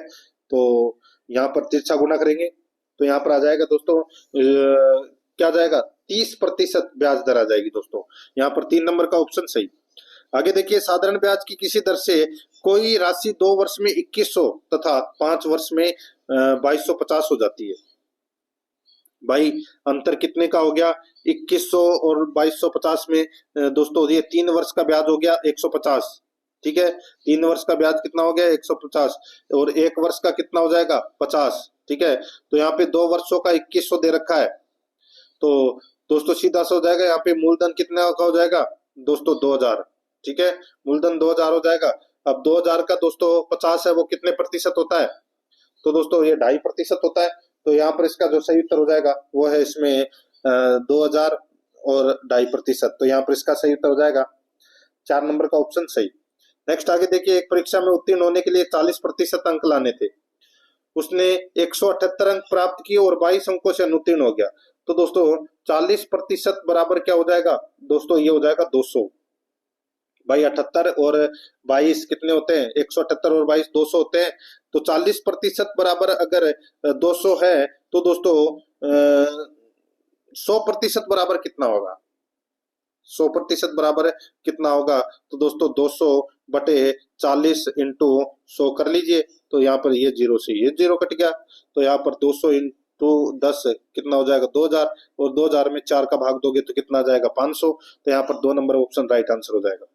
तो यहाँ पर तिरछा गुना करेंगे तो यहाँ पर आ जाएगा दोस्तों क्या आ जाएगा 30% ब्याज दर आ जाएगी दोस्तों। यहाँ पर 3 नंबर का ऑप्शन सही। आगे देखिए, साधारण ब्याज की किसी दर से कोई राशि 2 वर्ष में 2100 तथा 5 वर्ष में 2250 हो जाती है। भाई अंतर कितने का हो गया? 2100 और 2250 में दोस्तों ये 3 वर्ष का ब्याज हो गया 150। ठीक है, 3 वर्ष का ब्याज कितना हो गया 150 और 1 वर्ष का कितना हो जाएगा 50। ठीक है, तो यहाँ पे 2 वर्षों का 2100 दे रखा है, तो दोस्तों सीधा सा हो जाएगा। यहाँ पे मूलधन कितना का हो जाएगा दोस्तों 2000। ठीक है, मूलधन 2000 हो जाएगा। अब 2000 का दोस्तों 50 है, वो कितने प्रतिशत होता है? तो दोस्तों ये 2.5% होता है। तो यहाँ पर इसका जो सही उत्तर हो जाएगा वो है इसमें 2000 और 2.5%। तो यहाँ पर इसका सही उत्तर हो जाएगा 4 नंबर का ऑप्शन सही। नेक्स्ट आगे देखिए, एक परीक्षा में उत्तीर्ण होने के लिए 40% अंक लाने थे, उसने 178 अंक प्राप्त किए और 22 अंकों से अनुत्तीर्ण हो गया। तो दोस्तों 40% बराबर क्या हो जाएगा दोस्तों? ये हो जाएगा 200। भाई 78 और 22 कितने होते हैं? 178 और 22 200 होते हैं। तो 40% बराबर अगर 200 है तो दोस्तों 100% बराबर कितना होगा? 100% बराबर कितना होगा? तो दोस्तों 200 बटे 40 इंटू 100 कर लीजिए। तो यहाँ पर ये 0 से ये 0 कट गया, तो यहाँ पर 200 इंटू 10 कितना हो जाएगा 2000 और 2000 में 4 का भाग दोगे तो कितना आ जाएगा 500। तो यहाँ पर 2 नंबर ऑप्शन राइट आंसर हो जाएगा।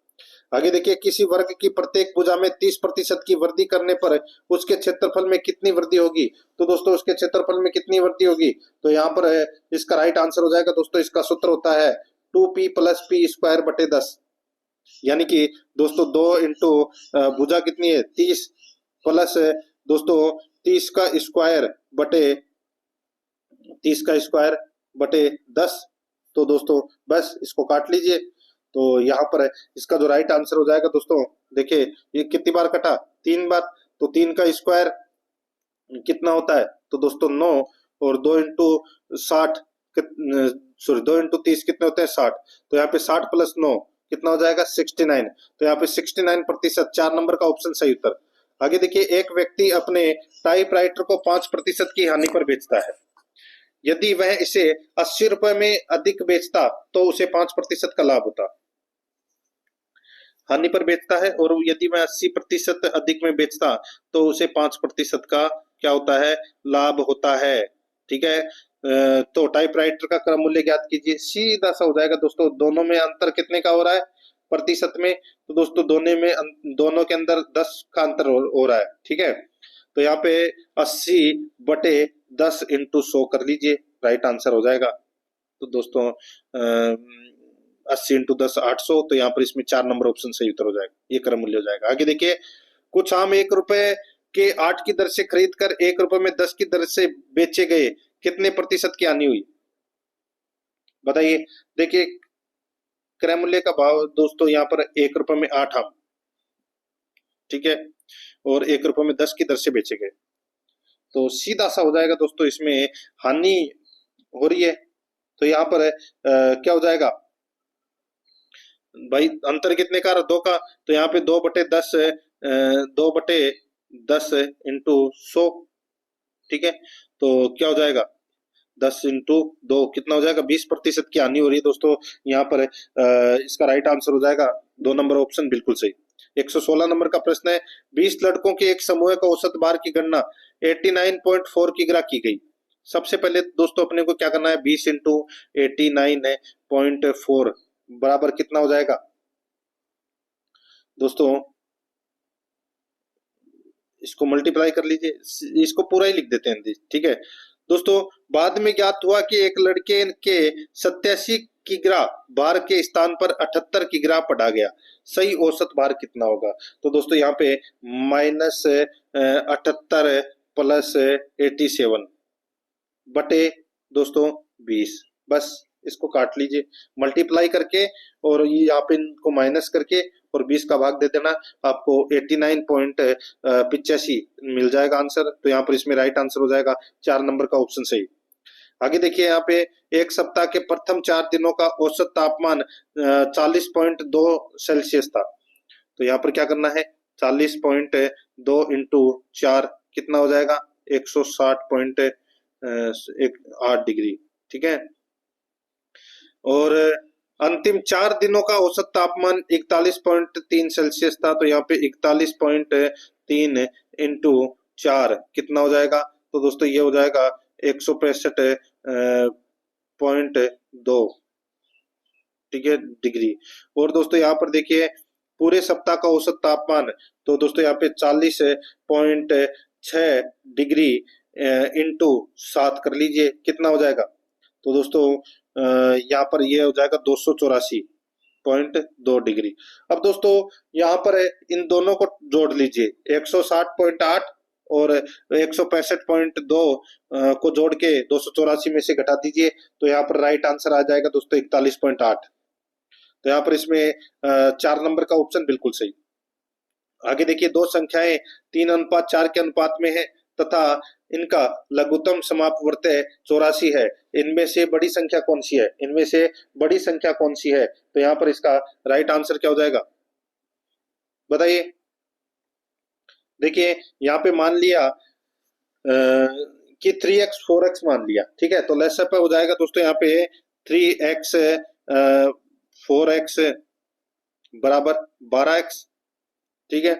आगे देखिए, किसी वर्ग की प्रत्येक भुजा में 30% की वृद्धि करने पर उसके क्षेत्रफल में कितनी वृद्धि होगी? तो दोस्तों उसके क्षेत्रफल में कितनी वृद्धि होगी? तो यहाँ पर इसका राइट आंसर हो जाएगा दोस्तों, इसका सूत्र होता है 2p + p² बटे 10। यानी कि दोस्तों 2 इंटू भुजा कितनी है 30 प्लस दोस्तों 30 का स्क्वायर बटे 10। तो दोस्तों बस इसको काट लीजिए। तो यहाँ पर इसका जो राइट आंसर हो जाएगा दोस्तों, देखिए ये कितनी बार कटा? 3 बार। तो 3 का स्क्वायर कितना होता है? तो दोस्तों 9 और 2 इंटू 60 सॉरी 2 इंटू 30 कितने होते हैं 60। तो यहाँ पे 60 + 9 कितना हो जाएगा 69। तो यहाँ पे 69%, 4 नंबर का ऑप्शन सही उत्तर। आगे देखिए, एक व्यक्ति अपने टाइपराइटर को 5% की हानि पर बेचता है। यदि वह इसे 80 रुपए में अधिक बेचता तो उसे 5% का लाभ होता। हानि पर बेचता है और यदि वह 80% अधिक में बेचता तो उसे 5% का क्या होता है? लाभ होता है। ठीक है, तो टाइपराइटर का क्रम मूल्य ज्ञात कीजिए। सीधा सा हो जाएगा दोस्तों, दोनों में अंतर कितने का हो रहा है प्रतिशत में? तो दोस्तों दोनों के अंदर 10 का अंतर हो रहा है। ठीक है, तो यहाँ पे 80 बटे 10 इंटू 100 कर लीजिए, राइट आंसर हो जाएगा। तो दोस्तों 80 इंटू 10 800। तो यहाँ पर इसमें 4 नंबर ऑप्शन सही उत्तर हो जाएगा, ये क्रम मूल्य हो जाएगा। आगे देखिए, कुछ आम 1 रुपए के 8 की दर से खरीद कर 1 रुपए में 10 की दर से बेचे गए, कितने प्रतिशत की हानि हुई? बताइए। देखिए क्रय मूल्य का भाव दोस्तों यहाँ पर 1 रुपए में 8 आम, ठीक है, और 1 रुपए में 10 की दर से बेचे गए। तो सीधा सा हो जाएगा दोस्तों, इसमें हानि हो रही है। तो यहाँ पर क्या हो जाएगा भाई? अंतर कितने का? 2 का। तो यहाँ पे 2 बटे 10 इंटू 100। ठीक है, तो क्या हो जाएगा 10 इंटू 2 कितना हो जाएगा? 20% की हानि हो रही है दोस्तों। यहाँ पर इसका राइट आंसर हो जाएगा 2 नंबर ऑप्शन बिल्कुल सही। 116 नंबर का प्रश्न है, 20 लड़कों के एक समूह का औसत भार की गणना 89.4 किग्रा की गई। सबसे पहले दोस्तों अपने को क्या करना है? 20 इंटू 89.4 बराबर कितना हो जाएगा दोस्तों? इसको मल्टीप्लाई कर लीजिए, इसको पूरा ही लिख देते हैं। ठीक है दोस्तों, बाद में ज्ञात हुआ कि एक लड़के के 87 किग्रा भार के स्थान पर 78 किग्रा पढ़ा गया, सही औसत भार कितना होगा? तो दोस्तों यहाँ पे -78 + 87 बटे दोस्तों 20, बस इसको काट लीजिए मल्टीप्लाई करके, और ये यहाँ पे इनको माइनस करके और 20 का भाग दे देना, आपको 89.85 मिल जाएगा आंसर। तो यहाँ पर इसमें राइट आंसर हो जाएगा 4 नंबर का ऑप्शन सही। आगे देखिए, यहाँ पे एक सप्ताह के प्रथम 4 दिनों का औसत तापमान 40.2 सेल्सियस था। तो यहाँ पर क्या करना है? 40.2 इंटू 4 कितना हो जाएगा 160.8 डिग्री। ठीक है, और अंतिम 4 दिनों का औसत तापमान 41.3 सेल्सियस था, तो यहाँ पे 41.3 इंटू 4 कितना हो जाएगा, तो दोस्तों ये हो जाएगा 165.2, ठीक है, डिग्री। और दोस्तों यहाँ पर देखिए पूरे सप्ताह का औसत तापमान, तो दोस्तों यहाँ पे 40.6 डिग्री इंटू 7 कर लीजिए, कितना हो जाएगा, तो दोस्तों यहाँ पर ये हो जाएगा 284.2 डिग्री। अब दोस्तों यहाँ पर इन दोनों को जोड़ लीजिए, 160.8 और 165.2 को जोड़ के 284 में से घटा दीजिए, तो यहाँ पर राइट आंसर आ जाएगा दोस्तों 41.8। तो यहाँ पर इसमें 4 नंबर का ऑप्शन बिल्कुल सही। आगे देखिए, दो संख्याएं 3:4 के अनुपात में है तथा इनका लघुत्तम समापवर्त्य 84 है, इनमें से बड़ी संख्या कौन सी है, इनमें से बड़ी संख्या कौन सी है, तो यहाँ पर इसका राइट आंसर क्या हो जाएगा, बताइए। देखिए यहाँ पे मान लिया कि 3x 4x मान लिया, ठीक है, तो लेट्स सपोज हो जाएगा दोस्तों यहाँ पे 3x 4x बराबर 12x, ठीक है,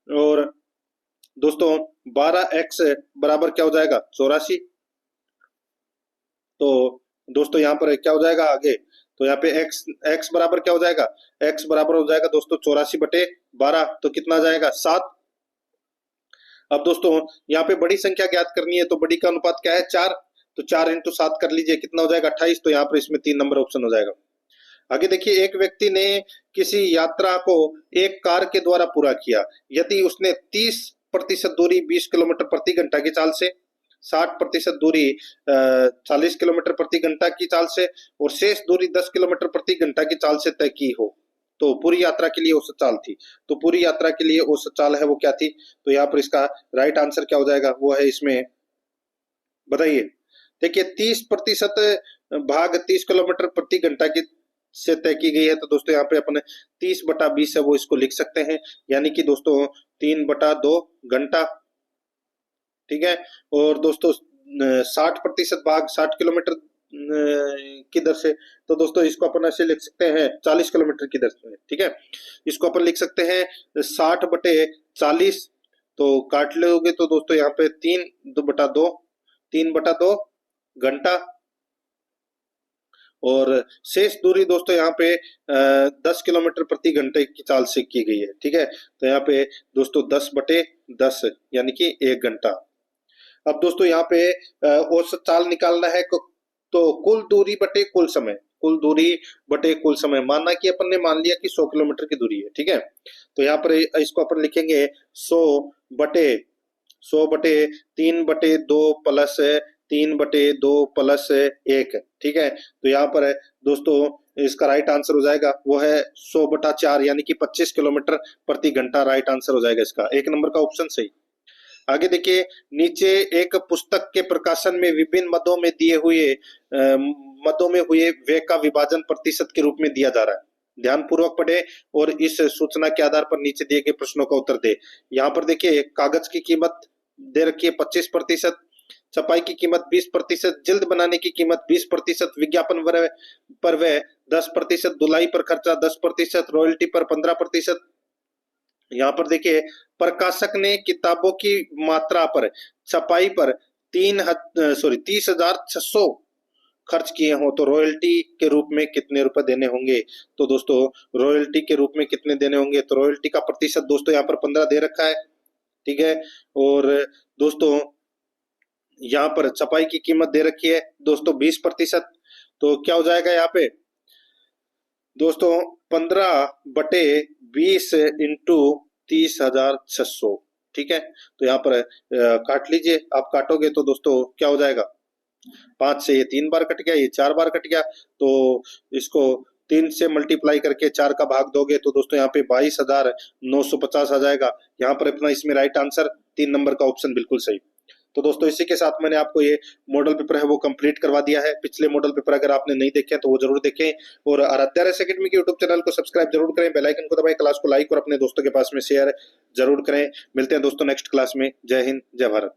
और दोस्तों 12x बराबर क्या हो जाएगा 84। तो दोस्तों यहाँ पर क्या हो जाएगा आगे, तो यहाँ पे x बराबर क्या हो जाएगा, x बराबर हो जाएगा दोस्तों 84/12, तो कितना आ जाएगा 7। अब दोस्तों यहाँ पे बड़ी संख्या ज्ञात करनी है, तो बड़ी का अनुपात क्या है 4, तो 4 इंटू 7 कर लीजिए, कितना हो जाएगा 28, तो यहाँ पर इसमें 3 नंबर ऑप्शन हो जाएगा। आगे देखिए, एक व्यक्ति ने किसी यात्रा को एक कार के द्वारा पूरा किया यदि उसने 30% दूरी 20 किलोमीटर प्रति घंटा की चाल से, 60% दूरी 40 किलोमीटर प्रति घंटा की चाल से और शेष दूरी 10 किलोमीटर प्रति घंटा की चाल से तय की हो, तो पूरी यात्रा के लिए औसत चाल थी। तो पूरी यात्रा के लिए औसत चाल है वो क्या थी, तो यहाँ पर इसका राइट आंसर क्या हो जाएगा, वो है इसमें, बताइए। देखिए 30% भाग 30 किलोमीटर प्रति घंटा की से तय की गई है, तो दोस्तों यहाँ पे अपन 30/20 है वो इसको लिख सकते हैं, यानी कि दोस्तों 3/2 घंटा, ठीक है। और दोस्तों 60% भाग 60 किलोमीटर की दर से, तो दोस्तों इसको अपन ऐसे लिख सकते हैं 40 किलोमीटर की दर से, ठीक है, इसको अपन लिख सकते हैं 60/40, तो काट लोगे तो दोस्तों यहाँ पे 3/2 घंटा, और शेष दूरी दोस्तों यहाँ पे 10 किलोमीटर प्रति घंटे की चाल से की गई है, ठीक है, तो यहाँ पे दोस्तों 10/10 यानी कि 1 घंटा। अब दोस्तों यहाँ पे औसत चाल निकालना है, तो कुल दूरी बटे कुल समय, कुल दूरी बटे कुल समय, मानना कि अपन ने मान लिया कि 100 किलोमीटर की दूरी है, ठीक है, तो यहाँ पर इसको अपन लिखेंगे 100/3/2 प्लस 3/2 प्लस 1, ठीक है, तो यहाँ पर दोस्तों इसका राइट आंसर हो जाएगा वो है 100/4 यानी कि 25 किलोमीटर प्रति घंटा, राइट आंसर हो जाएगा इसका, 1 नंबर का ऑप्शन सही। आगे देखिए, नीचे एक पुस्तक के प्रकाशन में विभिन्न मदों में हुए व्यय का विभाजन प्रतिशत के रूप में दिया जा रहा है, ध्यान पूर्वक पढ़े और इस सूचना के आधार पर नीचे दिए गए प्रश्नों का उत्तर दे। यहाँ पर देखिए कागज की कीमत दे रखी है 25%, छपाई की कीमत 20%, जल्द बनाने की कीमत 20%, विज्ञापन पर वह 10%, धुलाई पर खर्चा 10%, रॉयल्टी पर 15%। यहाँ पर देखिए प्रकाशक ने किताबों की मात्रा पर छपाई पर 30,600 खर्च किए हो, तो रॉयल्टी के रूप में कितने रुपए देने होंगे, तो दोस्तों रॉयल्टी के रूप में कितने देने होंगे, तो रॉयल्टी का प्रतिशत दोस्तों यहाँ पर 15 दे रखा है, ठीक है, और दोस्तों यहाँ पर छपाई की कीमत दे रखी है दोस्तों 20%, तो क्या हो जाएगा यहाँ पे दोस्तों 15/20 इंटू 30,600, ठीक है, तो यहाँ पर काट लीजिए, आप काटोगे तो दोस्तों क्या हो जाएगा, 5 से ये 3 बार कट गया, ये 4 बार कट गया, तो इसको 3 से मल्टीप्लाई करके 4 का भाग दोगे तो दोस्तों यहाँ पे 22,950 आ जाएगा। यहाँ पर अपना इसमें राइट आंसर 3 नंबर का ऑप्शन बिल्कुल सही। तो दोस्तों इसी के साथ मैंने आपको ये मॉडल पेपर है वो कंप्लीट करवा दिया है। पिछले मॉडल पेपर अगर आपने नहीं देखे तो वो जरूर देखें और आराध्या रेस एकेडमी के यूट्यूब चैनल को सब्सक्राइब जरूर करें, बेल आइकन को दबाएं, क्लास को लाइक और अपने दोस्तों के पास में शेयर जरूर करें। मिलते हैं दोस्तों नेक्स्ट क्लास में। जय हिंद, जय भारत।